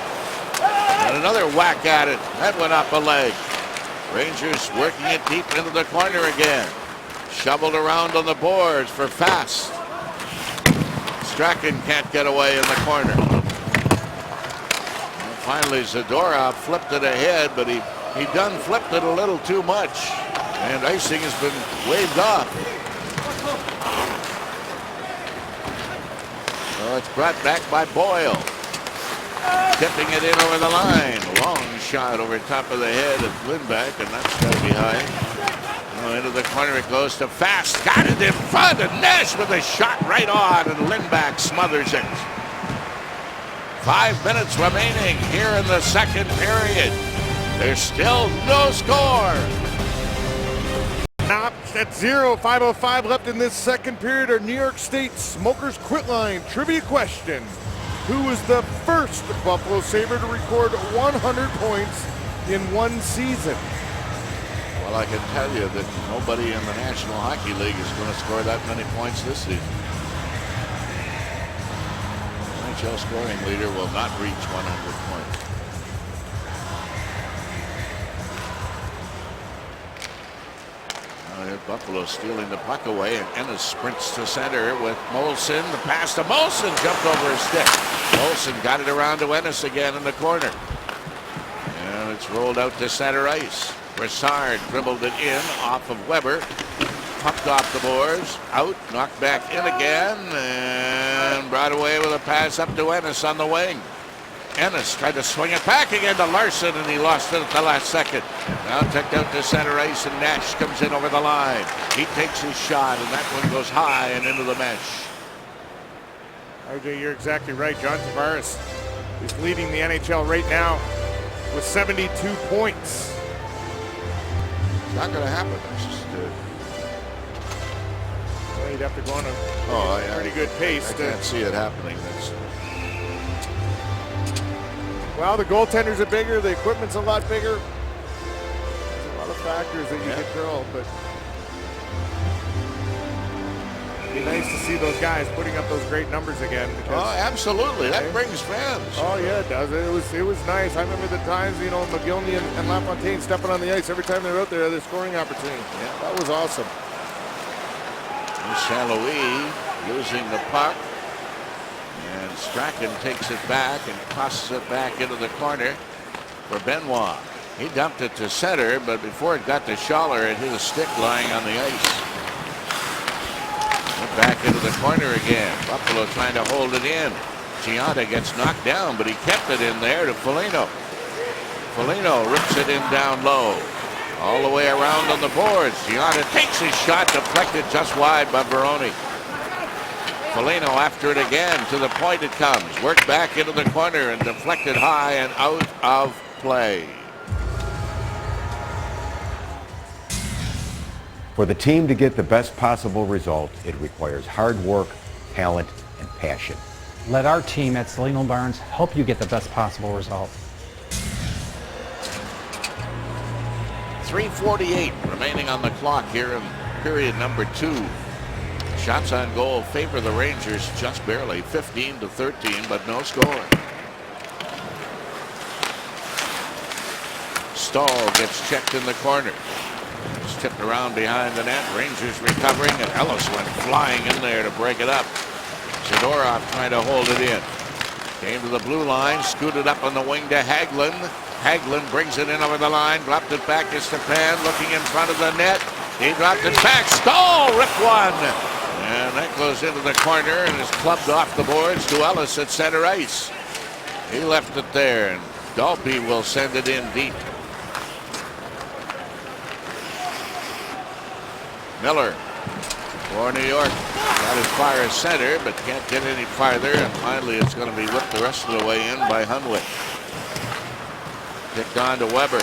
And another whack at it. That went up a leg. Rangers working it deep into the corner again. Shoveled around on the boards for Fast. Strachan can't get away in the corner. And finally, Zadorov flipped it ahead, but he done flipped it a little too much. And icing has been waved off. So it's brought back by Boyle. Tipping it in over the line. Long shot over top of the head of Lindback, and that's got to be high. Into the corner it goes to Fast. Got it in front, and Nash with a shot right on, and Lindback smothers it. 5 minutes remaining here in the second period. There's still no score. Knocked at 0, 5:05 left in this second period. Our New York State Smokers Quit Line trivia question. Who was the first Buffalo Sabre to record 100 points in one season? Well, I can tell you that nobody in the National Hockey League is going to score that many points this season. The NHL scoring leader will not reach 100 points. Buffalo stealing the puck away, and Ennis sprints to center with Molson. The pass to Molson, jumped over his stick. Molson got it around to Ennis again in the corner. And it's rolled out to center ice. Brassard dribbled it in off of Weber. Pucked off the boards. Out, knocked back in again, and brought away with a pass up to Ennis on the wing. Ennis tried to swing it back again to Larson, and he lost it at the last second. Now tipped out to center ice, and Nash comes in over the line. He takes his shot, and that one goes high and into the mesh. RJ, you're exactly right. John Tavares is leading the NHL right now with 72 points. It's not going to happen. It's just, well, you'd have to go on a pretty good pace. I can't see it happening. Well, the goaltenders are bigger. The equipment's a lot bigger. There's a lot of factors that you can throw, but it'd be nice to see those guys putting up those great numbers again. Oh, absolutely. That brings fans. Oh, yeah, it does. It was nice. I remember the times, McGillney and LaFontaine stepping on the ice every time they're out there, they're scoring opportunity. Yeah, that was awesome. St-Louis losing the puck. And Strachan takes it back and tosses it back into the corner for Benoit. He dumped it to center, but before it got to Schaller, it hit a stick lying on the ice. Went back into the corner again. Buffalo trying to hold it in. Gianna gets knocked down, but he kept it in there to Foligno. Foligno rips it in down low. All the way around on the boards. Gianna takes his shot, deflected just wide by Baroni. Foligno after it again, to the point it comes. Worked back into the corner and deflected high and out of play. For the team to get the best possible result, it requires hard work, talent, and passion. Let our team at Cellino Barnes help you get the best possible result. 3:48 remaining on the clock here in period number 2. Shots on goal favor the Rangers just barely, 15-13, but no score. Stahl gets checked in the corner. It's tipped around behind the net. Rangers recovering, and Ellis went flying in there to break it up. Zadorov trying to hold it in. Came to the blue line, scooted up on the wing to Hagelin. Hagelin brings it in over the line, dropped it back to Stepan, looking in front of the net. He dropped it back. Stahl ripped one. And that goes into the corner and is clubbed off the boards to Ellis at center ice. He left it there, and Dalby will send it in deep. Miller for New York. Got as far as center, but can't get any farther. And finally, it's going to be whipped the rest of the way in by Hunwick. Kicked on to Weber.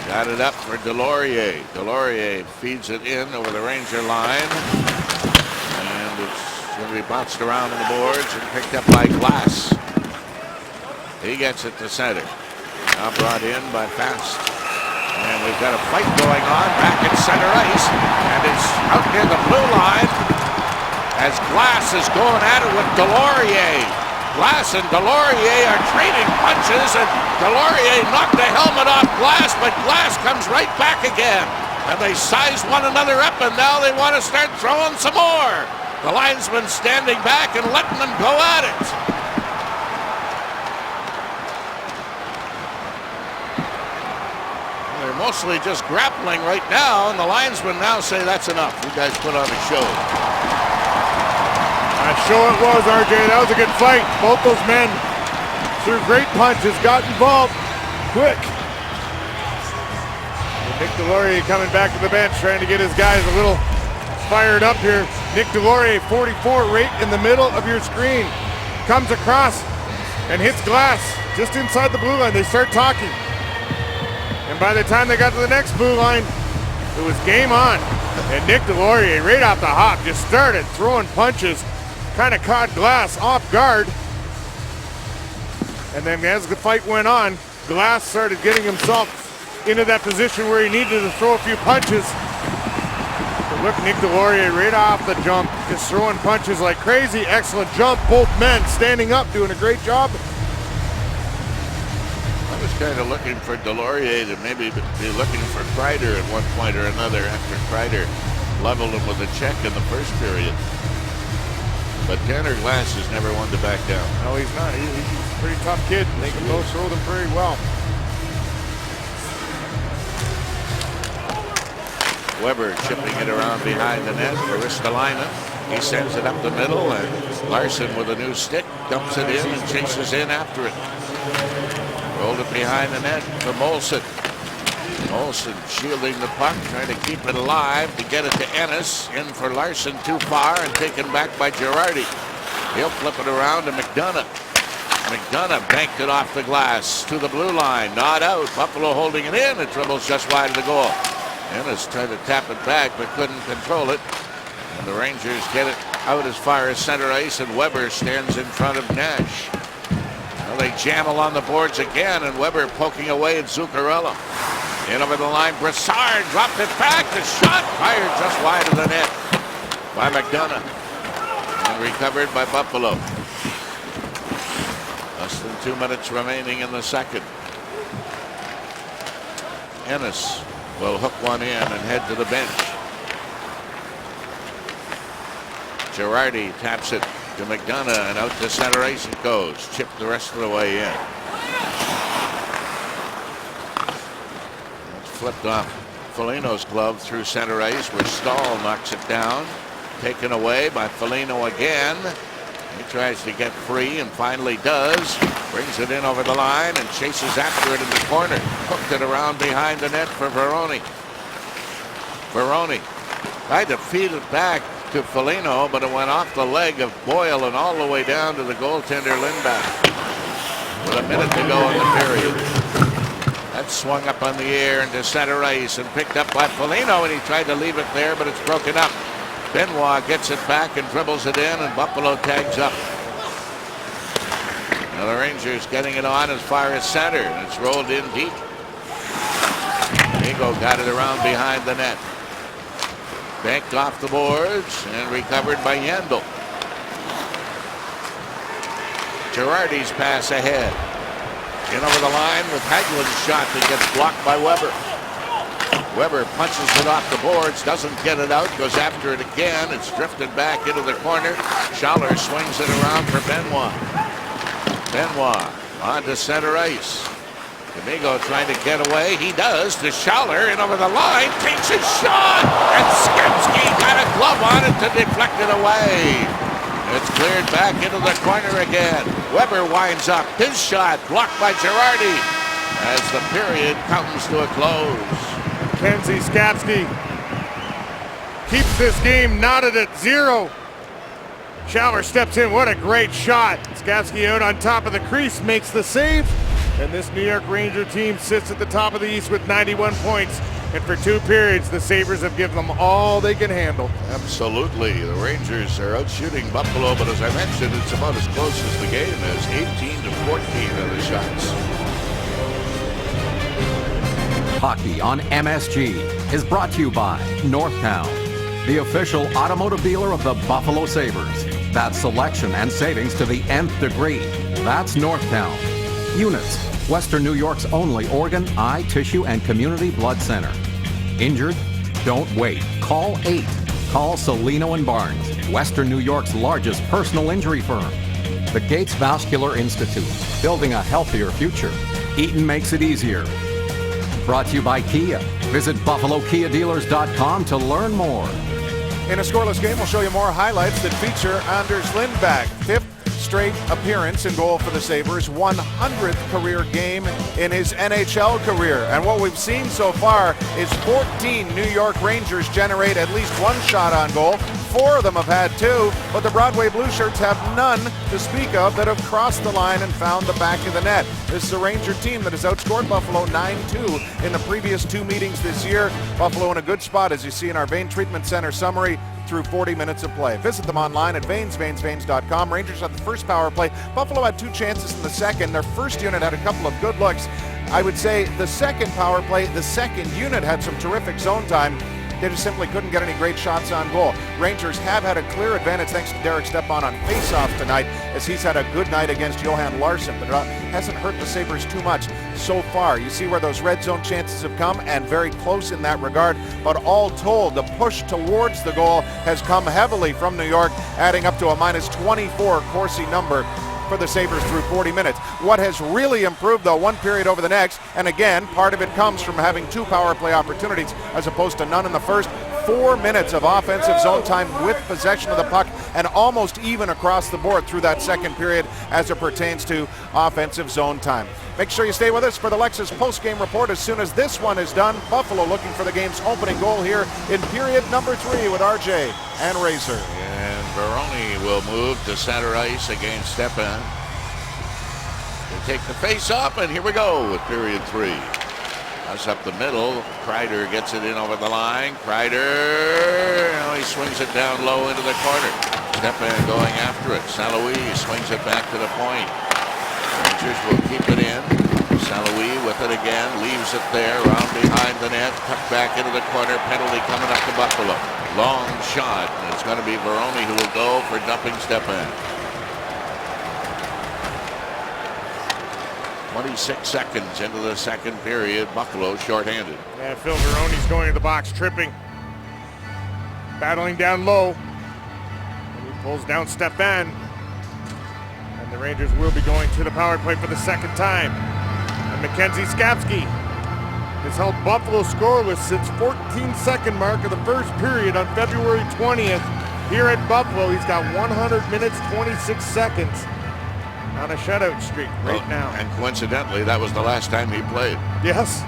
Got it up for Delorier. Delorier feeds it in over the Ranger line. And it's going to be bounced around on the boards and picked up by Glass. He gets it to center. Now brought in by Fast. And we've got a fight going on back at center ice. And it's out near the blue line as Glass is going at it with Delorier. Glass and Delorier are trading punches, and Delorier knocked the helmet off Glass, but Glass comes right back again. And they size one another up, and now they want to start throwing some more. The linesman standing back and letting them go at it. They're mostly just grappling right now, and the linesmen now say that's enough. You guys put on a show. A show it was, RJ. That was a good fight. Both those men threw great punches, got involved quick. Nick Delorier coming back to the bench, trying to get his guys a little fired up here. Nick Delorier, 44, right in the middle of your screen. Comes across and hits Glass just inside the blue line. They start talking. And by the time they got to the next blue line, it was game on. And Nick Delorier, right off the hop, just started throwing punches. Kind of caught Glass off guard. And then as the fight went on, Glass started getting himself into that position where he needed to throw a few punches. But look, Nick Delorier right off the jump, just throwing punches like crazy. Excellent jump. Both men standing up, doing a great job. I was kind of looking for Delorier to maybe be looking for Kreider at one point or another after Kreider leveled him with a check in the first period. But Tanner Glass has never one to back down. No, he's not. He's a pretty tough kid. They can both throw them very well. Weber chipping it around behind the net for Ristolainen. He sends it up the middle, and Larson with a new stick dumps it in and chases in after it. Rolled it behind the net for Molson. Molson shielding the puck, trying to keep it alive to get it to Ennis. In for Larson, too far, and taken back by Girardi. He'll flip it around to McDonough. McDonough banked it off the glass to the blue line. Not out. Buffalo holding it in. It dribbles just wide of the goal. Ennis tried to tap it back, but couldn't control it. And the Rangers get it out as far as center ice, and Weber stands in front of Nash. Now they jam along the boards again, and Weber poking away at Zuccarello. In over the line, Brassard dropped it back. The shot fired just wide of the net by McDonough. And recovered by Buffalo. Less than 2 minutes remaining in the second. Ennis will hook one in and head to the bench. Girardi taps it to McDonough, and out to center ice it goes. Chipped the rest of the way in. Flipped off Foligno's glove through center ice, where Stahl knocks it down. Taken away by Foligno again. He tries to get free and finally does. Brings it in over the line and chases after it in the corner. Hooked it around behind the net for Veroni. Veroni tried to feed it back to Foligno, but it went off the leg of Boyle and all the way down to the goaltender Lindback. With a minute to go in the period. That swung up on the air into center ice and picked up by Foligno, and he tried to leave it there, but it's broken up. Benoit gets it back and dribbles it in, and Buffalo tags up. Now the Rangers getting it on as far as center, and it's rolled in deep. Amigo got it around behind the net. Banked off the boards and recovered by Yandel. Girardi's pass ahead. In over the line with Hagelin's shot that gets blocked by Weber. Weber punches it off the boards, doesn't get it out, goes after it again. It's drifted back into the corner. Schaller swings it around for Benoit. Benoit on to center ice. Domingo trying to get away. He does to Schaller and over the line. Takes his shot. And Skamsky got a glove on it to deflect it away. It's cleared back into the corner again. Weber winds up. His shot blocked by Girardi as the period comes to a close. Mackenzie Skamsky keeps this game knotted at 0. Schaller steps in. What a great shot. Skamsky out on top of the crease makes the save. And this New York Ranger team sits at the top of the East with 91 points. And for 2 periods, the Sabres have given them all they can handle. Absolutely. The Rangers are out shooting Buffalo, but as I mentioned, it's about as close as the game is. 18-14 are the shots. Hockey on MSG is brought to you by Northtown, the official automotive dealer of the Buffalo Sabres. That's selection and savings to the nth degree. That's Northtown. Units, Western New York's only organ, eye, tissue, and community blood center. Injured? Don't wait. Call 8. Call Solino and Barnes, Western New York's largest personal injury firm. The Gates Vascular Institute, building a healthier future. Eaton makes it easier. Brought to you by Kia. Visit BuffaloKiaDealers.com to learn more. In a scoreless game, we'll show you more highlights that feature Anders Lindback. 5th straight appearance in goal for the Sabres, 100th career game in his NHL career. And what we've seen so far is 14 New York Rangers generate at least 1 shot on goal. 4 of them have had 2, but the Broadway Blue Shirts have none to speak of that have crossed the line and found the back of the net. This is a Ranger team that has outscored Buffalo 9-2 in the previous 2 meetings this year. Buffalo in a good spot, as you see in our Vein Treatment Center summary, through 40 minutes of play. Visit them online at Veins.com. Rangers had the first power play. Buffalo had 2 chances in the second. Their first unit had a couple of good looks. I would say the second power play, the second unit had some terrific zone time. They just simply couldn't get any great shots on goal. Rangers have had a clear advantage thanks to Derek Stepan on faceoffs tonight, as he's had a good night against Johan Larsson, but it hasn't hurt the Sabres too much so far. You see where those red zone chances have come, and very close in that regard. But all told, the push towards the goal has come heavily from New York, adding up to a -24 Corsi number for the Sabres through 40 minutes. What has really improved, though, 1 period over the next, and again, part of it comes from having 2 power play opportunities as opposed to none in the first. 4 minutes of offensive zone time with possession of the puck, and almost even across the board through that second period as it pertains to offensive zone time. Make sure you stay with us for the Lexus post-game report as soon as this one is done. Buffalo looking for the game's opening goal here in period number 3 with RJ and Razor. And Baroni will move to center ice against Stepan. They take the face up, and here we go with period 3. That's up the middle. Kreider gets it in over the line. Kreider, he swings it down low into the corner. Stepan going after it. St. Louis swings it back to the point. Rangers will keep it in. St. Louis with it again, leaves it there, around behind the net, tucked back into the corner. Penalty coming up to Buffalo. Long shot, and it's going to be Baroni who will go for dumping Stepan. 26 seconds into the second period. Buffalo shorthanded. Yeah, Phil Baroni's going to the box, tripping, battling down low, and he pulls down Stepan. And the Rangers will be going to the power play for the second time. And Mackenzie Skamsky has held Buffalo scoreless since 14-second mark of the first period on February 20th. Here at Buffalo, he's got 100 minutes, 26 seconds on a shutout streak now. And coincidentally, that was the last time he played. Yes.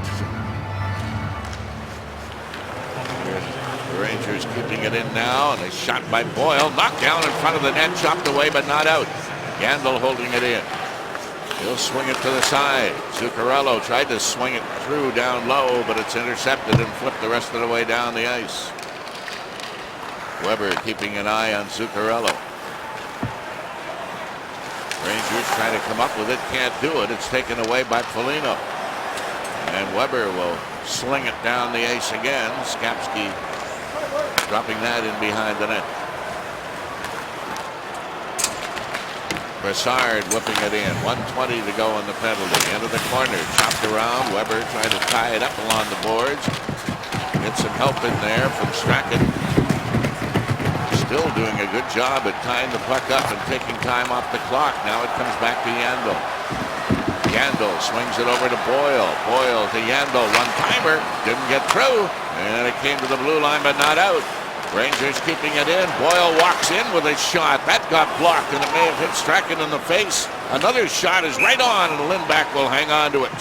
The Rangers keeping it in now, and a shot by Boyle, knocked down in front of the net, chopped away but not out. Gandil holding it in. He'll swing it to the side. Zuccarello tried to swing it through down low, but it's intercepted and flipped the rest of the way down the ice. Weber keeping an eye on Zuccarello. Rangers trying to come up with it, can't do it. It's taken away by Foligno. And Weber will sling it down the ice again. Skamsky dropping that in behind the net. Brassard whipping it in. 1:20 to go on the penalty. Into the corner, chopped around. Weber trying to tie it up along the boards. Gets some help in there from Strachan. Still doing a good job at tying the puck up and taking time off the clock. Now it comes back to Yandel. Yandel swings it over to Boyle. Boyle to Yandel. One-timer. Didn't get through. And it came to the blue line, but not out. Rangers keeping it in. Boyle walks in with a shot. That got blocked, and it may have hit Strachan in the face. Another shot is right on, and Lindback will hang on to it.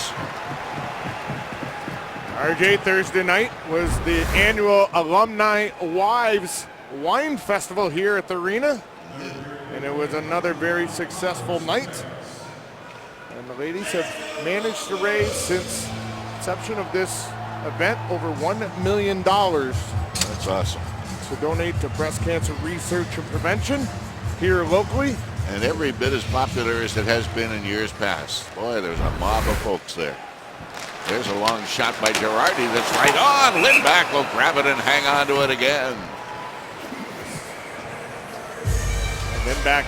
RJ, Thursday night was the annual Alumni Wives Wine Festival here at the arena. And it was another very successful night. And the ladies have managed to raise, since inception of this event, over $1 million. That's awesome. To donate to breast cancer research and prevention here locally. And every bit as popular as it has been in years past. Boy, there's a mob of folks there. There's a long shot by Girardi that's right on. Lindback will grab it and hang on to it again. And Lindback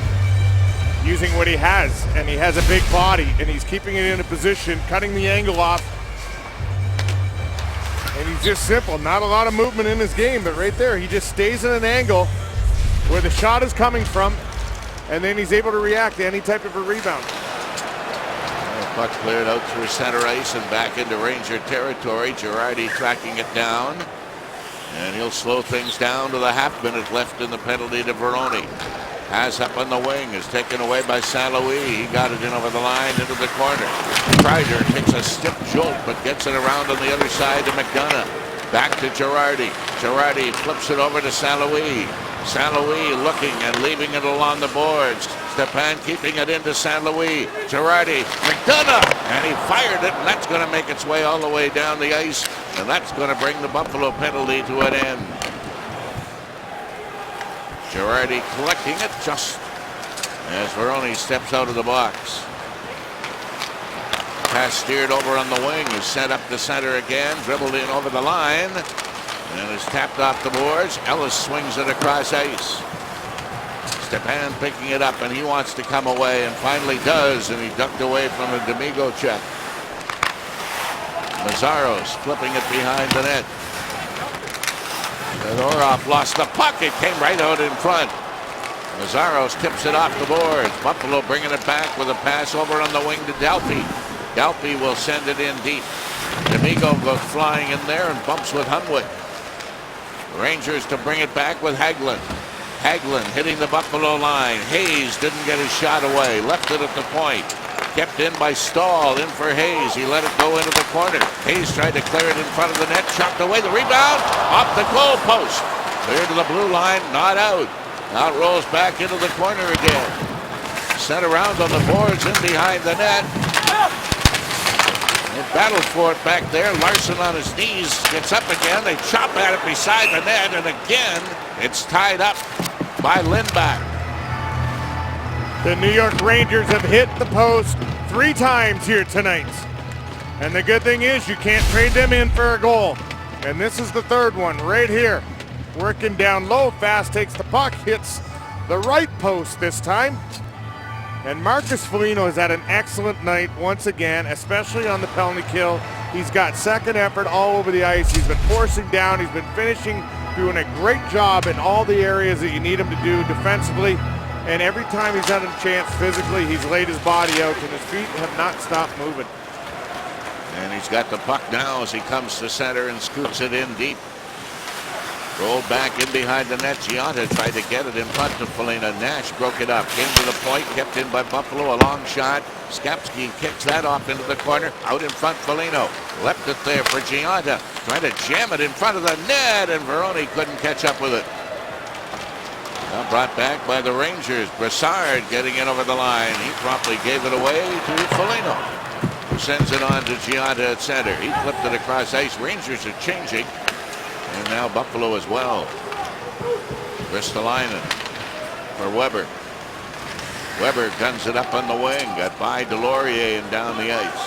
using what he has, and he has a big body, and he's keeping it in a position, cutting the angle off. And he's just simple, not a lot of movement in his game, but right there, he just stays in an angle where the shot is coming from, and then he's able to react to any type of a rebound. The puck cleared out through center ice and back into Ranger territory. Girardi tracking it down, and he'll slow things down to the half minute left in the penalty to Veroni. Pass up on the wing is taken away by St. Louis. He got it in over the line into the corner. Kreider takes a stiff jolt but gets it around on the other side to McDonough. Back to Girardi. Girardi flips it over to St. Louis. St. Louis looking and leaving it along the boards. Stepan keeping it into St. Louis. Girardi, McDonough, and he fired it, and that's going to make its way all the way down the ice, and that's going to bring the Buffalo penalty to an end. Girardi collecting it just as Veroni steps out of the box. Pass steered over on the wing is sent up the center again, dribbled in over the line, and is tapped off the boards. Ellis swings it across ice. Stepan picking it up, and he wants to come away, and finally does, and he ducked away from a D'Amigo check. Mazzaros flipping it behind the net. Fedorov lost the puck. It came right out in front. Mazzaros tips it off the boards. Buffalo bringing it back with a pass over on the wing to Dalpe. Dalpe will send it in deep. D'Amigo goes flying in there and bumps with Hunwick. Rangers to bring it back with Hagelin. Hagelin hitting the Buffalo line. Hayes didn't get his shot away. Left it at the point. Kept in by Stahl, in for Hayes. He let it go into the corner. Hayes tried to clear it in front of the net, chopped away the rebound, off the goal post. Clear to the blue line, not out. Now it rolls back into the corner again. Sent around on the boards in behind the net. They battled for it back there. Larson on his knees, gets up again. They chop at it beside the net, and again, it's tied up by Lindback. The New York Rangers have hit the post 3 times here tonight. And the good thing is you can't trade them in for a goal. And this is the third one right here. Working down low, fast takes the puck, hits the right post this time. And Marcus Foligno has had an excellent night once again, especially on the penalty kill. He's got second effort all over the ice. He's been forcing down, he's been finishing, doing a great job in all the areas that you need him to do defensively. And every time he's had a chance physically, he's laid his body out, and his feet have not stopped moving. And he's got the puck now as he comes to center and scoots it in deep. Rolled back in behind the net. Gianta tried to get it in front of Foligno. Nash broke it up. Came to the point, kept in by Buffalo. A long shot. Skapski kicks that off into the corner. Out in front, Foligno. Left it there for Gianta. Trying to jam it in front of the net, and Veroni couldn't catch up with it. Now brought back by the Rangers. Brassard getting in over the line. He promptly gave it away to Foligno, who sends it on to Gianta at center. He flipped it across ice. Rangers are changing. And now Buffalo as well. Ristolainen for Weber. Weber guns it up on the wing. Got by Delorier and down the ice.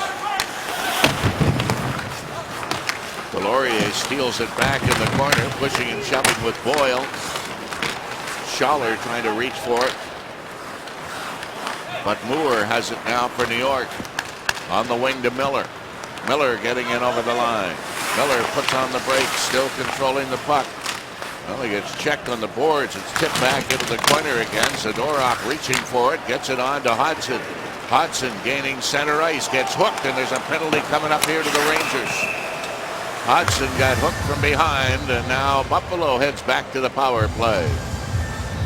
Delorier steals it back in the corner, pushing and shoving with Boyle. Schaller trying to reach for it. But Moore has it now for New York. On the wing to Miller. Miller getting in over the line. Miller puts on the brakes, still controlling the puck. Well, he gets checked on the boards. It's tipped back into the corner again. Zadorov reaching for it, gets it on to Hodgson. Hodgson gaining center ice, gets hooked, and there's a penalty coming up here to the Rangers. Hodgson got hooked from behind, and now Buffalo heads back to the power play.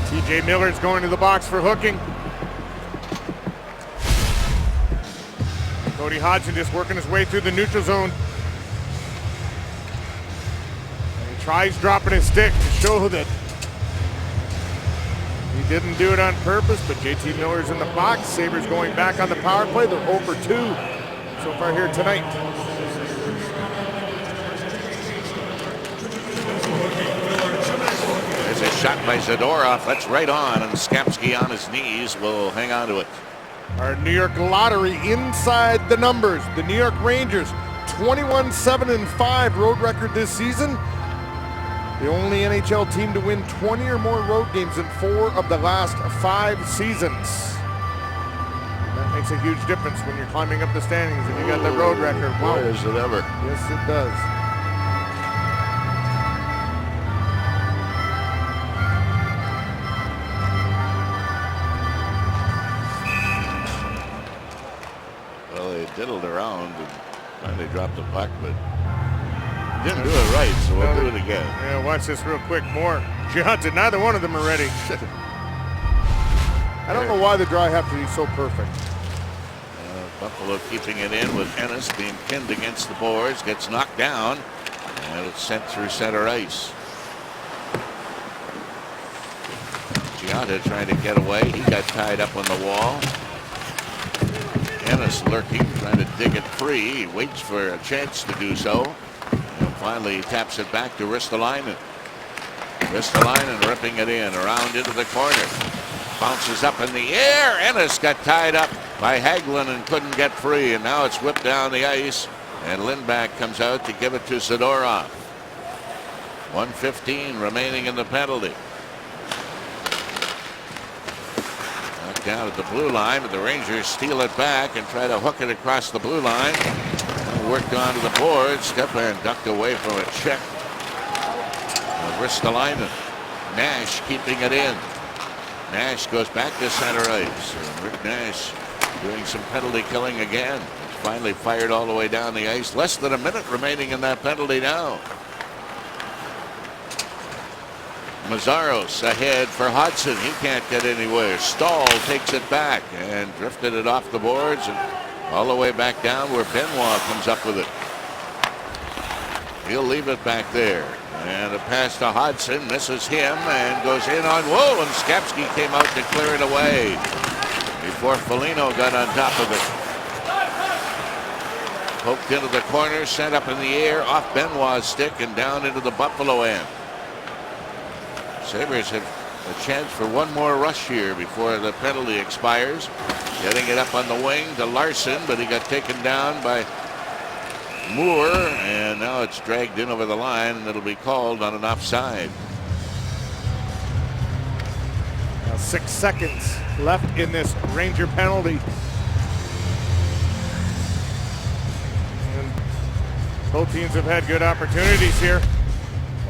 TJ Miller's going to the box for hooking. Cody Hodgson just working his way through the neutral zone. And he tries dropping his stick to show that he didn't do it on purpose, but JT Miller's in the box. Sabres going back on the power play. They're 0 for 2 so far here tonight. There's a shot by Zadorov. That's right on, and Skapski on his knees will hang on to it. Our New York Lottery inside the numbers. The New York Rangers, 21-7-5 road record this season. The only NHL team to win 20 or more road games in 4 of the last 5 seasons. That makes a huge difference when you're climbing up the standings and you got the road record. Wow. Boy, is it ever. Yes, it does. Well, they diddled around and finally dropped the puck, but didn't do it right, so we'll do it again. Yeah, watch this real quick. More Johnson. Neither one of them are ready. I don't know why the draw have to be so perfect. Buffalo keeping it in with Ennis being pinned against the boards, gets knocked down, and it's sent through center ice. Gianta trying to get away. He got tied up on the wall. Ennis lurking, trying to dig it free. He waits for a chance to do so. And finally he taps it back to Ristolainen. Ristolainen ripping it in, around into the corner. Bounces up in the air. Ennis got tied up by Hagelin and couldn't get free. And now it's whipped down the ice. And Lindback comes out to give it to Zadorov. 1:15 remaining in the penalty. Knocked down at the blue line, but the Rangers steal it back and try to hook it across the blue line. Worked onto the board. Stepan ducked away from a check. Ristolainen. Nash keeping it in. Nash goes back to center ice. And Rick Nash doing some penalty killing again. Finally fired all the way down the ice. Less than a minute remaining in that penalty now. Mazzaros ahead for Hodgson. He can't get anywhere. Stahl takes it back and drifted it off the boards and all the way back down where Benoit comes up with it. He'll leave it back there. And a pass to Hodgson, misses him and goes in on, whoa, and Skapski came out to clear it away before Foligno got on top of it. Poked into the corner, sent up in the air, off Benoit's stick and down into the Buffalo end. Sabres have a chance for one more rush here before the penalty expires. Getting it up on the wing to Larson, but he got taken down by Moore, and now it's dragged in over the line, and it'll be called on an offside. Now 6 seconds left in this Ranger penalty. And both teams have had good opportunities here,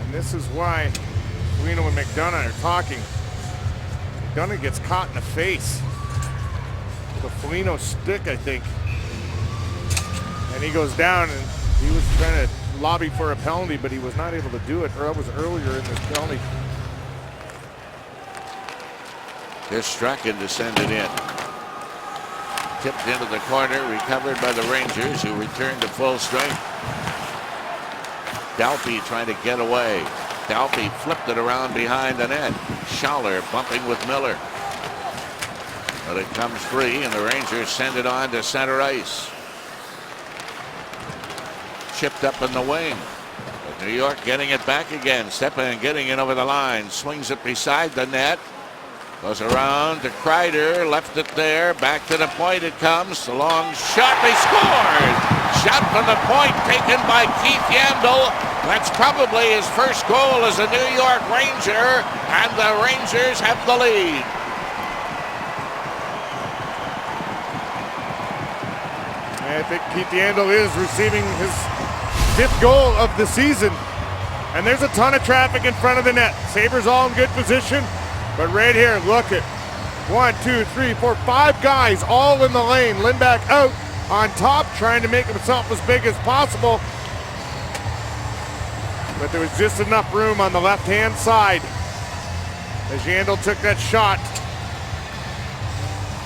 and this is why Foligno and McDonough are talking. McDonough gets caught in the face with a Foligno stick, I think. And he goes down, and he was trying to lobby for a penalty, but he was not able to do it. Or that was earlier in this penalty. Here's Strachan to send it in. Tipped into the corner, recovered by the Rangers, who return to full strength. Dalpe trying to get away. Dalpe flipped it around behind the net. Schaller bumping with Miller. But it comes free, and the Rangers send it on to center ice. Chipped up in the wing. But New York getting it back again. Stepan getting it over the line. Swings it beside the net. Goes around to Kreider. Left it there. Back to the point it comes. A long shot. They scored! Shot from the point taken by Keith Yandel. That's probably his first goal as a New York Ranger. And the Rangers have the lead. I think Keith Yandel is receiving his 5th goal of the season. And there's a ton of traffic in front of the net. Sabres all in good position. But right here, look at 1, 2, 3, 4, 5 guys all in the lane. Lindback out on top, trying to make himself as big as possible. But there was just enough room on the left-hand side as Yandel took that shot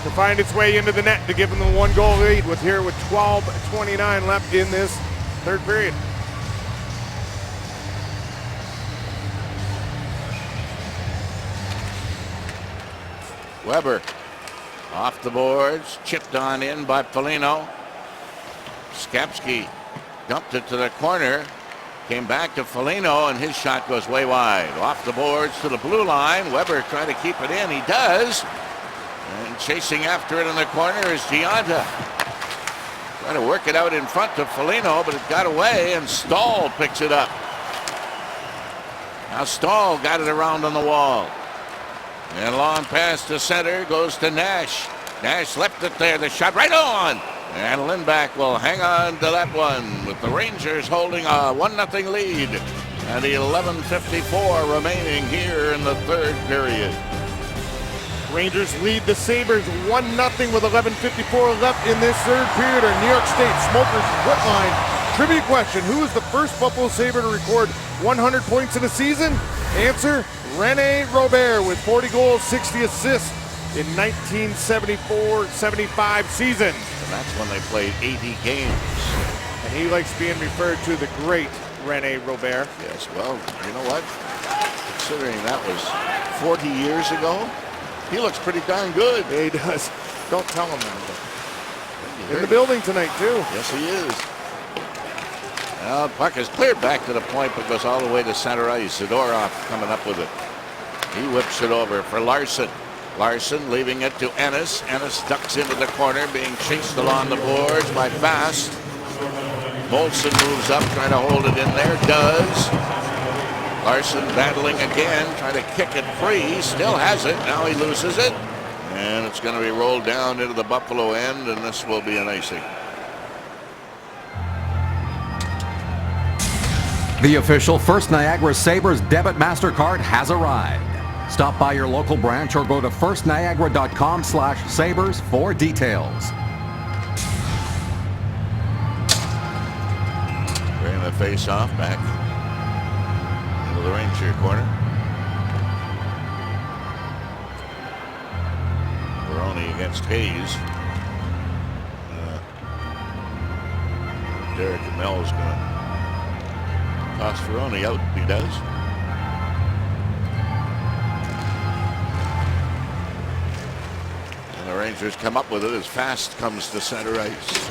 to find its way into the net to give him the 1-goal lead with 12:29 left in this third period. Weber off the boards, chipped on in by Foligno. Skapski dumped it to the corner, came back to Foligno, and his shot goes way wide. Off the boards to the blue line. Weber trying to keep it in. He does. And chasing after it in the corner is Gianta. Trying to work it out in front to Foligno, but it got away, and Stahl picks it up. Now Stahl got it around on the wall. And long pass to center goes to Nash. Nash left it there. The shot right on. And Lindback will hang on to that one with the Rangers holding a 1-0 lead. And the 11:54 remaining here in the third period. Rangers lead the Sabres 1-0 with 11:54 left in this third period. Our New York State Smokers Footline trivia question: who is the first Buffalo Sabre to record 100 points in a season? Answer: Rene Robert with 40 goals, 60 assists in 1974-75 season. And that's when they played 80 games. And he likes being referred to the great Rene Robert. Yes, well, you know what? Considering that was 40 years ago, he looks pretty darn good. Yeah, he does. Don't tell him that. In the building tonight, too. Yes, he is. Well, the puck is cleared back to the point, but goes all the way to center ice. Zadorov coming up with it. He whips it over for Larson. Larson leaving it to Ennis. Ennis ducks into the corner, being chased along the boards by Fast. Molson moves up, trying to hold it in there. Does. Larson battling again, trying to kick it free. Still has it. Now he loses it. And it's going to be rolled down into the Buffalo end, and this will be an icing. The official First Niagara Sabres debit MasterCard has arrived. Stop by your local branch or go to firstniagara.com/sabres for details. Bringing the face off back into the Ranger corner. Baroni against Hayes. Derek Mel's going to toss Ferroni out. He does. And the Rangers come up with it as Fast comes to center ice.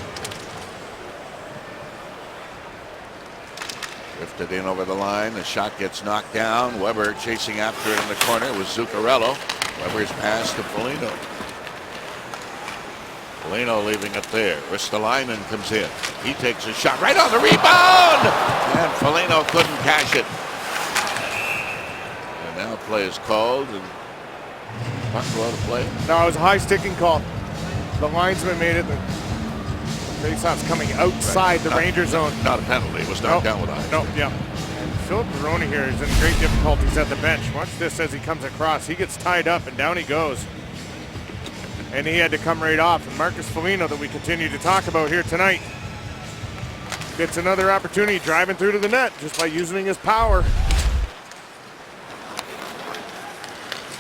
Drifted in over the line. The shot gets knocked down. Weber chasing after it in the corner with Zuccarello. Weber's pass to Foligno. Foligno leaving it there. Ristolainen comes in. He takes a shot right on the rebound! And Foligno couldn't cash it. And now play is called. And Buffalo to play. No, it was a high sticking call. The linesman made it. The faceoff's coming outside the Ranger zone. Not a penalty. It was knocked down with eyes. Nope, yeah. And Philip Baroni here is in great difficulties at the bench. Watch this as he comes across. He gets tied up and down he goes. And he had to come right off. And Marcus Foligno, that we continue to talk about here tonight, gets another opportunity driving through to the net just by using his power.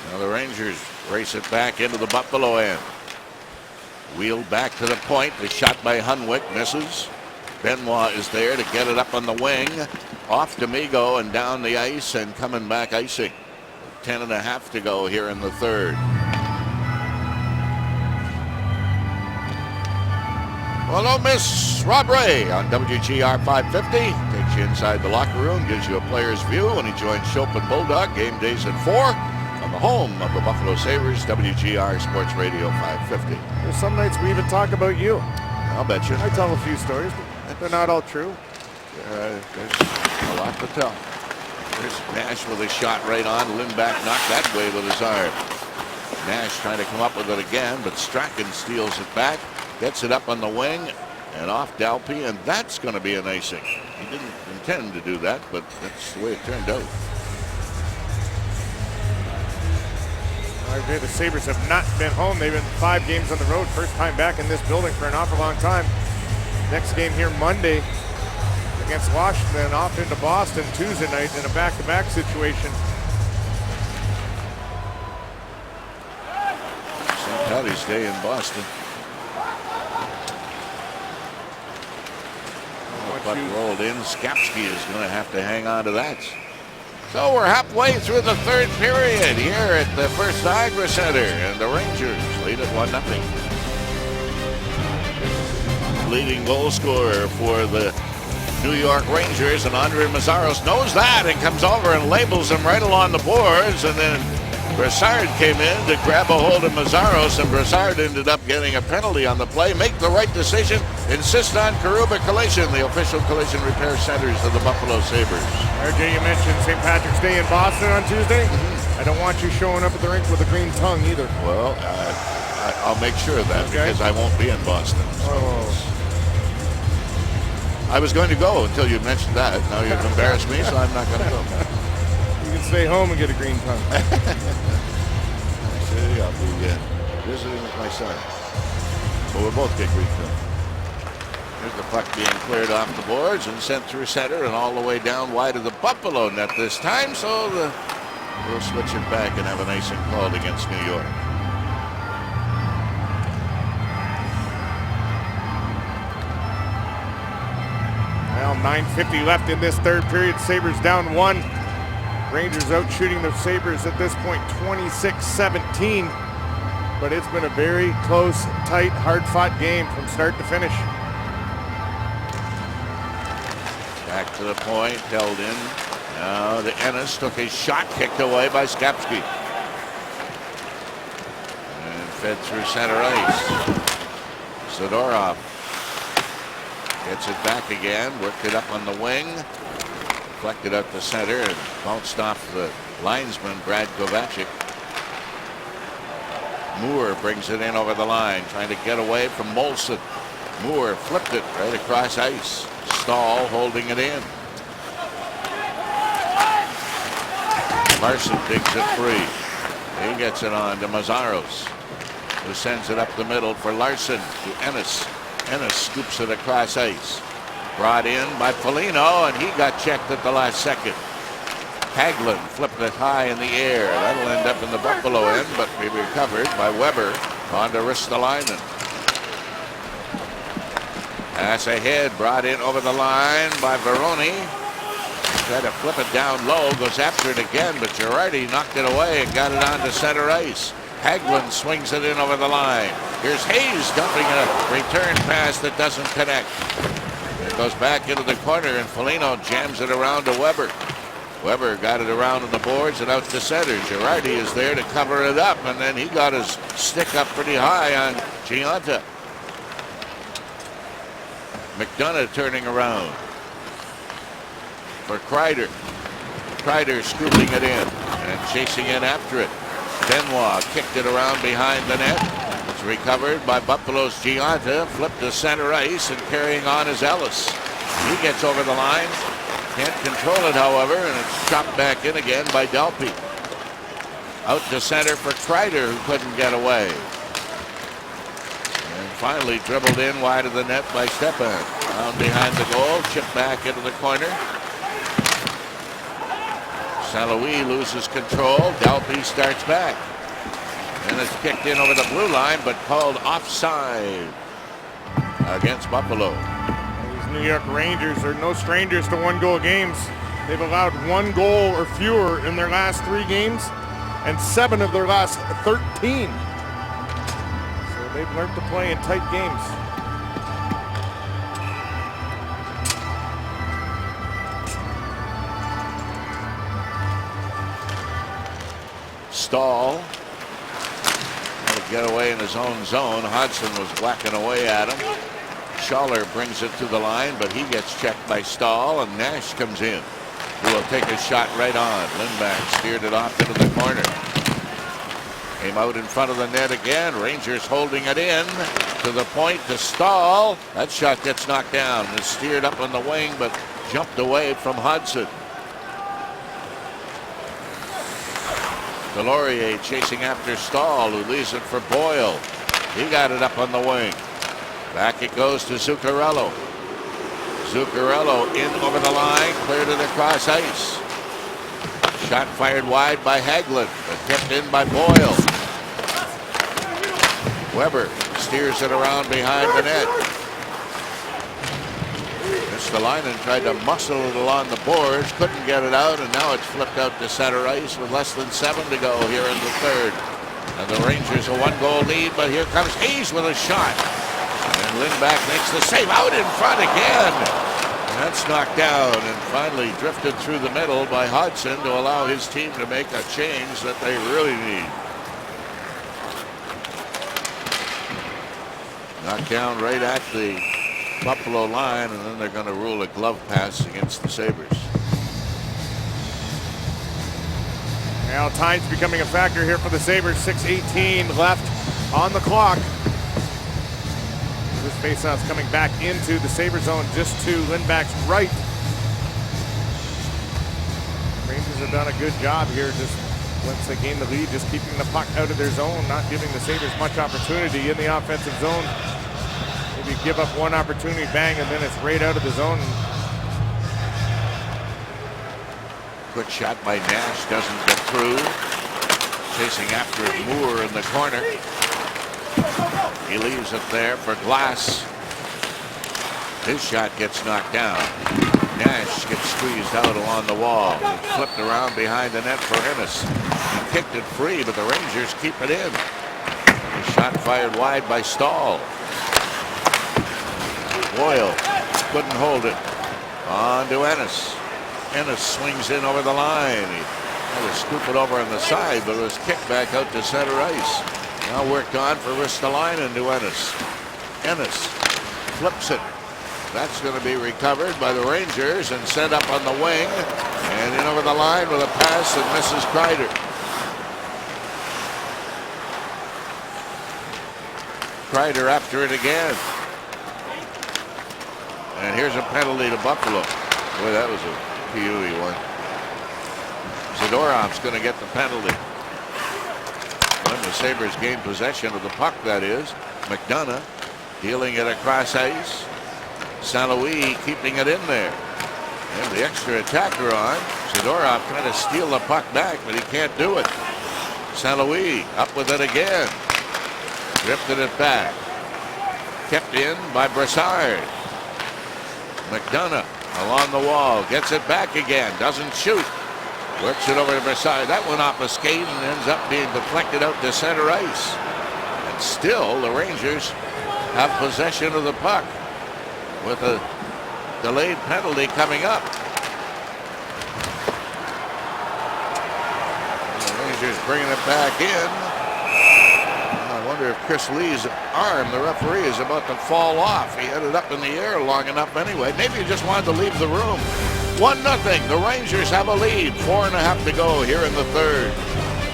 Now the Rangers race it back into the Buffalo end. Wheeled back to the point. The shot by Hunwick misses. Benoit is there to get it up on the wing. Off D'Amigo and down the ice and coming back icing. 10.5 to go here in the third. Well, don't miss Rob Ray on WGR 550. Takes you inside the locker room, gives you a player's view when he joins Chopin Bulldog game days at 4 on the home of the Buffalo Sabres, WGR Sports Radio 550. There's some nights we even talk about you. I'll bet you. I tell a few stories, but they're not all true. There's a lot to tell. There's Nash with a shot right on. Lindback knocked that way with his arm. Nash trying to come up with it again, but Strachan steals it back. Gets it up on the wing. and off Dalpy, and that's going to be an icing. He didn't intend to do that, but that's the way it turned out. The Sabres have not been home. They've been 5 games on the road. First time back in this building for an awful long time. Next game here Monday against Washington, off into Boston Tuesday night in a back-to-back situation. St. Patty's Day in Boston. Puck rolled in. Skapski is going to have to hang on to that. So we're halfway through the third period here at the First Niagara Center, and the Rangers lead at 1-0. Leading goal scorer for the New York Rangers, and Andre Mazzaros knows that and comes over and labels him right along the boards, and then Brassard came in to grab a hold of Mazzaros, and Brassard ended up getting a penalty on the play. Make the right decision. Insist on Karuba Collision, the official collision repair centers of the Buffalo Sabres. RJ, you mentioned St. Patrick's Day in Boston on Tuesday. I don't want you showing up at the rink with a green tongue either. Well, I'll make sure of that, because I won't be in Boston. So I was going to go until you mentioned that. Now you've embarrassed me, so I'm not going to go. You can stay home and get a green tongue. Actually, I'll be visiting with my son. But we'll both get green tongue. Here's the puck being cleared off the boards and sent through center and all the way down wide of the Buffalo net this time. So we'll switch it back and have an icing called against New York. Well, 9:50 left in this third period. Sabres down 1. Rangers out shooting the Sabres at this point 26-17. But it's been a very close, tight, hard-fought game from start to finish. Back to the point, held in. Now the Ennis took his shot, kicked away by Skapski. And fed through center ice. Zadorov gets it back again, worked it up on the wing, deflected out the center and bounced off the linesman, Brad Kovacic. Moore brings it in over the line, trying to get away from Molson. Moore flipped it right across ice. Stahl holding it in. Larson digs it free. He gets it on to Mazzaros, who sends it up the middle for Larson to Ennis. Ennis scoops it across ice. Brought in by Foligno, and he got checked at the last second. Hagelin flipped it high in the air. That'll end up in the Buffalo end, but be recovered by Weber on to Ristolainen. Pass ahead, brought in over the line by Veroni. Tried to flip it down low, goes after it again, but Girardi knocked it away and got it onto center ice. Hagelin swings it in over the line. Here's Hayes dumping a return pass that doesn't connect. It goes back into the corner, and Foligno jams it around to Weber. Weber got it around on the boards and out to center. Girardi is there to cover it up, and then he got his stick up pretty high on Giunta. McDonough turning around for Kreider. Kreider scooping it in and chasing in after it. Benoit kicked it around behind the net. It's recovered by Buffalo's Giunta. Flipped to center ice and carrying on is Ellis. He gets over the line. Can't control it, however, and it's chopped back in again by Dalpy. Out to center for Kreider, who couldn't get away. And finally dribbled in wide of the net by Stepan. Down behind the goal, chipped back into the corner. St. Louis loses control. Dalpy starts back. And it's kicked in over the blue line, but called offside against Buffalo. These New York Rangers are no strangers to one-goal games. They've allowed 1 goal or fewer in their last 3 games and 7 of their last 13. So they've learned to play in tight games. Stahl had to get away in his own zone. Hodgson was whacking away at him. Schaller brings it to the line, but he gets checked by Stahl, and Nash comes in, who will take a shot right on. Lindback steered it off into the corner. Came out in front of the net again. Rangers holding it in. to the point to Stahl. That shot gets knocked down and is steered up on the wing, but jumped away from Hudson. Delorier chasing after Stahl, who leaves it for Boyle. He got it up on the wing. Back it goes to Zuccarello. Zuccarello in over the line, cleared it across ice. Shot fired wide by Hagelin, but kept in by Boyle. Weber steers it around behind the net. Ristolainen tried to muscle it along the boards, couldn't get it out, and now it's flipped out to center ice with less than 7 to go here in the third. And the Rangers a 1-goal lead, but here comes Hayes with a shot. And Lindback makes the save out in front again. And that's knocked down and finally drifted through the middle by Hudson to allow his team to make a change that they really need. Knocked down right at the Buffalo line, and then they're going to rule a glove pass against the Sabres. Now time's becoming a factor here for the Sabres. 6:18 left on the clock. This faceoff's coming back into the Sabre zone just to Lindback's right. Rangers have done a good job here, just once they gain the lead, just keeping the puck out of their zone, not giving the Sabres much opportunity in the offensive zone. Maybe give up one opportunity, bang, and then it's right out of the zone. Quick shot by Nash, doesn't get through. Chasing after it, Moore in the corner. He leaves it there for Glass. His shot gets knocked down. Nash gets squeezed out along the wall. He flipped around behind the net for Ennis. He kicked it free, but the Rangers keep it in. And the shot fired wide by Stahl. Boyle couldn't hold it. On to Ennis. Ennis swings in over the line. He had to scoop it over on the side, but it was kicked back out to center ice. Now worked on for Ristolainen to Ennis. Ennis flips it. That's going to be recovered by the Rangers and sent up on the wing. And in over the line with a pass that misses Kreider. Kreider after it again. And here's a penalty to Buffalo. Boy, that was a PUE one. Zadorov's going to get the penalty. When the Sabres gain possession of the puck, that is. McDonough dealing it across ice. St. Louis keeping it in there. And the extra attacker on. Zadorov trying to steal the puck back, but he can't do it. St. Louis up with it again. Drifted it back. Kept in by Brassard. McDonough along the wall. Gets it back again. Doesn't shoot. Works it over to Brassard. That went off a skate and ends up being deflected out to center ice. And still the Rangers have possession of the puck with a delayed penalty coming up. And the Rangers bringing it back in. I wonder if Chris Lee's arm, the referee, is about to fall off. He had it up in the air long enough anyway. Maybe he just wanted to leave the room. 1-0. The Rangers have a lead. 4.5 to go here in the third.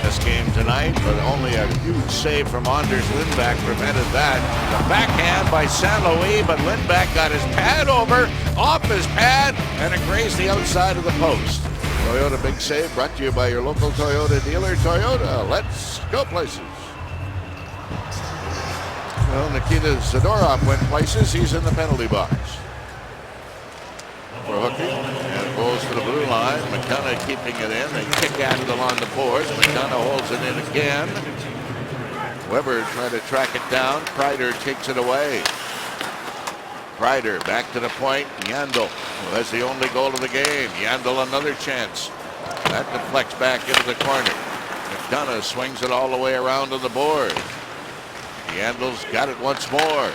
This game tonight, but only a huge save from Anders Lindback prevented that. The backhand by St. Louis, but Lindback got his pad over, off his pad, and it grazed the outside of the post. Toyota Big Save brought to you by your local Toyota dealer. Toyota, let's go places. Well, Nikita Zadorov went places. He's in the penalty box. For hooking, and it goes to the blue line. McDonough keeping it in. They kick at it along the boards. McDonough holds it in again. Weber trying to track it down. Kreider takes it away. Kreider back to the point. Yandel, who has the only goal of the game. Yandel another chance. That deflects back into the corner. McDonough swings it all the way around to the board. Yandel's got it once more.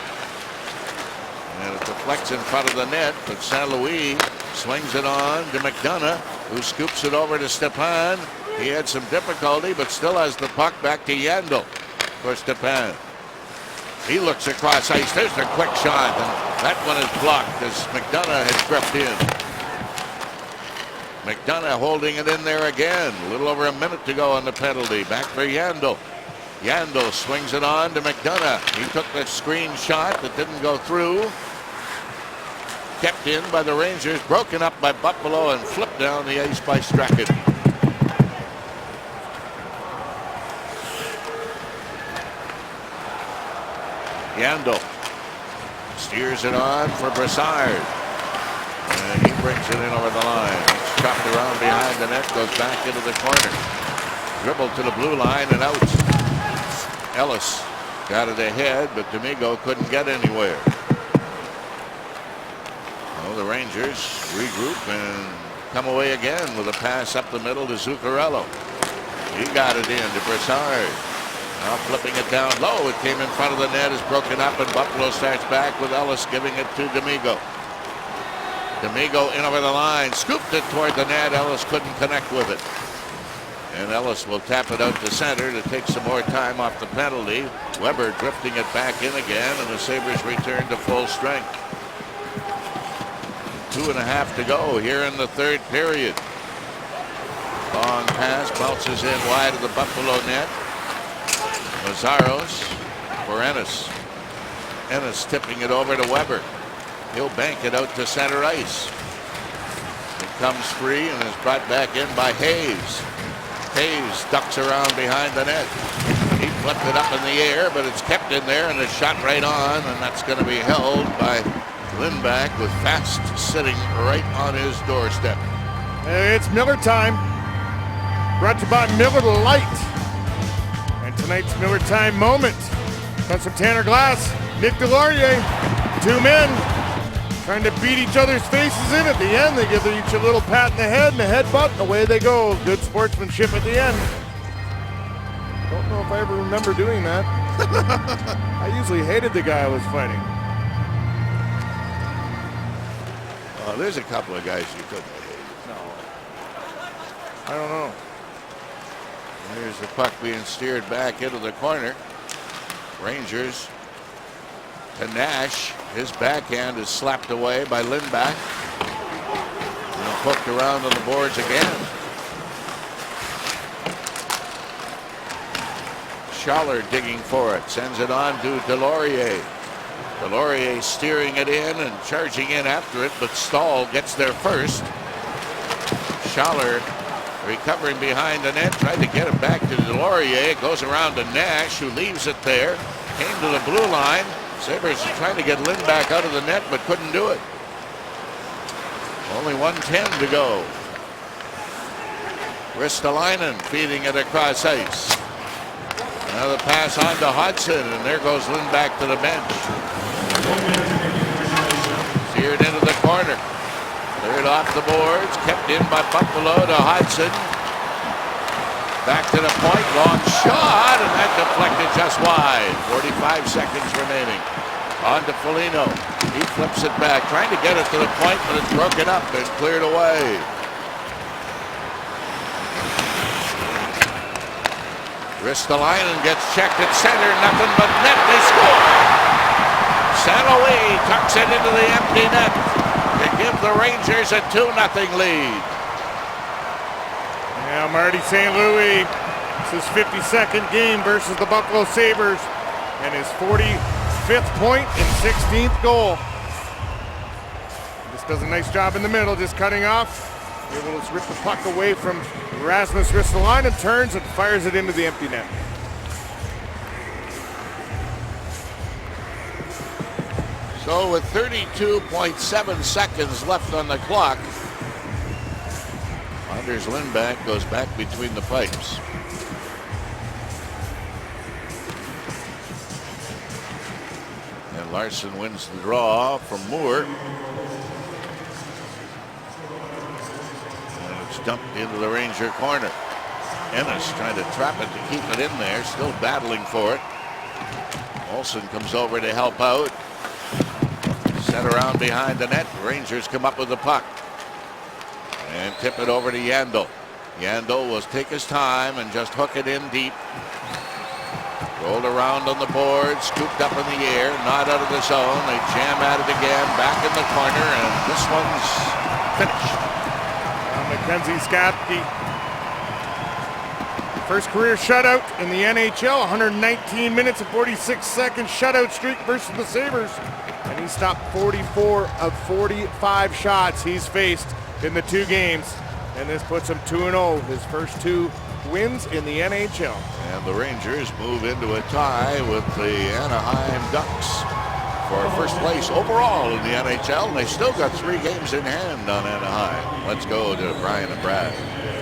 And it deflects in front of the net, but St. Louis swings it on to McDonough, who scoops it over to Stepan. He had some difficulty, but still has the puck back to Yandel for Stepan. He looks across ice. There's a quick shot, and that one is blocked as McDonough has crept in. McDonough holding it in there again. A little over a minute to go on the penalty. Back for Yandel. Yandel swings it on to McDonough. He took the screen shot that didn't go through. Kept in by the Rangers, broken up by Buffalo, and flipped down the ice by Strachan. Yandel steers it on for Brassard. And he brings it in over the line. It's chopped around behind the net, goes back into the corner. Dribbled to the blue line and out. Ellis got it ahead, but D'Amigo couldn't get anywhere. Well, the Rangers regroup and come away again with a pass up the middle to Zuccarello. He got it in to Brassard. Now flipping it down low. It came in front of the net, is broken up, and Buffalo starts back with Ellis giving it to D'Amigo. D'Amigo in over the line, scooped it toward the net. Ellis couldn't connect with it. And Ellis will tap it out to center to take some more time off the penalty. Weber drifting it back in again, and the Sabres return to full strength. 2.5 to go here in the third period. Long pass bounces in wide of the Buffalo net. Mazaros for Ennis. Ennis tipping it over to Weber. He'll bank it out to center ice. It comes free and is brought back in by Hayes. Hayes ducks around behind the net. He flipped it up in the air, but it's kept in there and is shot right on, and that's going to be held by Lindback with Fast sitting right on his doorstep. It's Miller time. Brought to you by Miller Lite. And tonight's Miller time moment comes from Tanner Glass, Nick Deslauriers. Two men trying to beat each other's faces in. At the end, they give each a little pat in the head and a headbutt, and away they go. Good sportsmanship at the end. Don't know if I ever remember doing that. I usually hated the guy I was fighting. Well, there's a couple of guys you couldn't hate. No. I don't know. Here's the puck being steered back into the corner. Rangers to Nash. His backhand is slapped away by Lindback. And poked around on the boards again. Schaller digging for it. Sends it on to Deslauriers. Deslauriers steering it in and charging in after it, but Stahl gets there first. Schaller recovering behind the net, tried to get it back to Deslauriers. It goes around to Nash, who leaves it there. Came to the blue line. Sabres trying to get Lindback out of the net, but couldn't do it. Only 1:10 to go. Ristolainen feeding it across ice. Another pass on to Hudson, and there goes Lindback to the bench. Steered into the corner. Cleared off the boards, kept in by Buffalo to Hudson. Back to the point, long shot, and that deflected just wide. 45 seconds remaining. On to Foligno. He flips it back, trying to get it to the point, but it's broken up and cleared away. Ristolainen gets checked at center, nothing but net, they score! St. Louis tucks it into the empty net to give the Rangers a 2-0 lead. Yeah, Marty St. Louis, it's his 52nd game versus the Buffalo Sabres, and his 45th point and 16th goal. Just does a nice job in the middle, just cutting off. Able to rip the puck away from Rasmus Ristolainen, turns and fires it into the empty net. So with 32.7 seconds left on the clock, Anders Lindback goes back between the pipes. And Larson wins the draw from Moore. And it's dumped into the Ranger corner. Ennis trying to trap it to keep it in there, still battling for it. Olsen comes over to help out. Set around behind the net. Rangers come up with the puck. And tip it over to Yandel. Yandel will take his time and just hook it in deep. Rolled around on the board, scooped up in the air, not out of the zone. They jam at it again, back in the corner, and this one's finished. Mackenzie Skapski First career shutout in the NHL, 119 minutes and 46 seconds shutout streak versus the Sabres. And he stopped 44 of 45 shots he's faced in the 2 games. And this puts him 2-0, his first 2 wins in the NHL. And the Rangers move into a tie with the Anaheim Ducks for first place overall in the NHL. And they still got 3 games in hand on Anaheim. Let's go to Brian and Brad.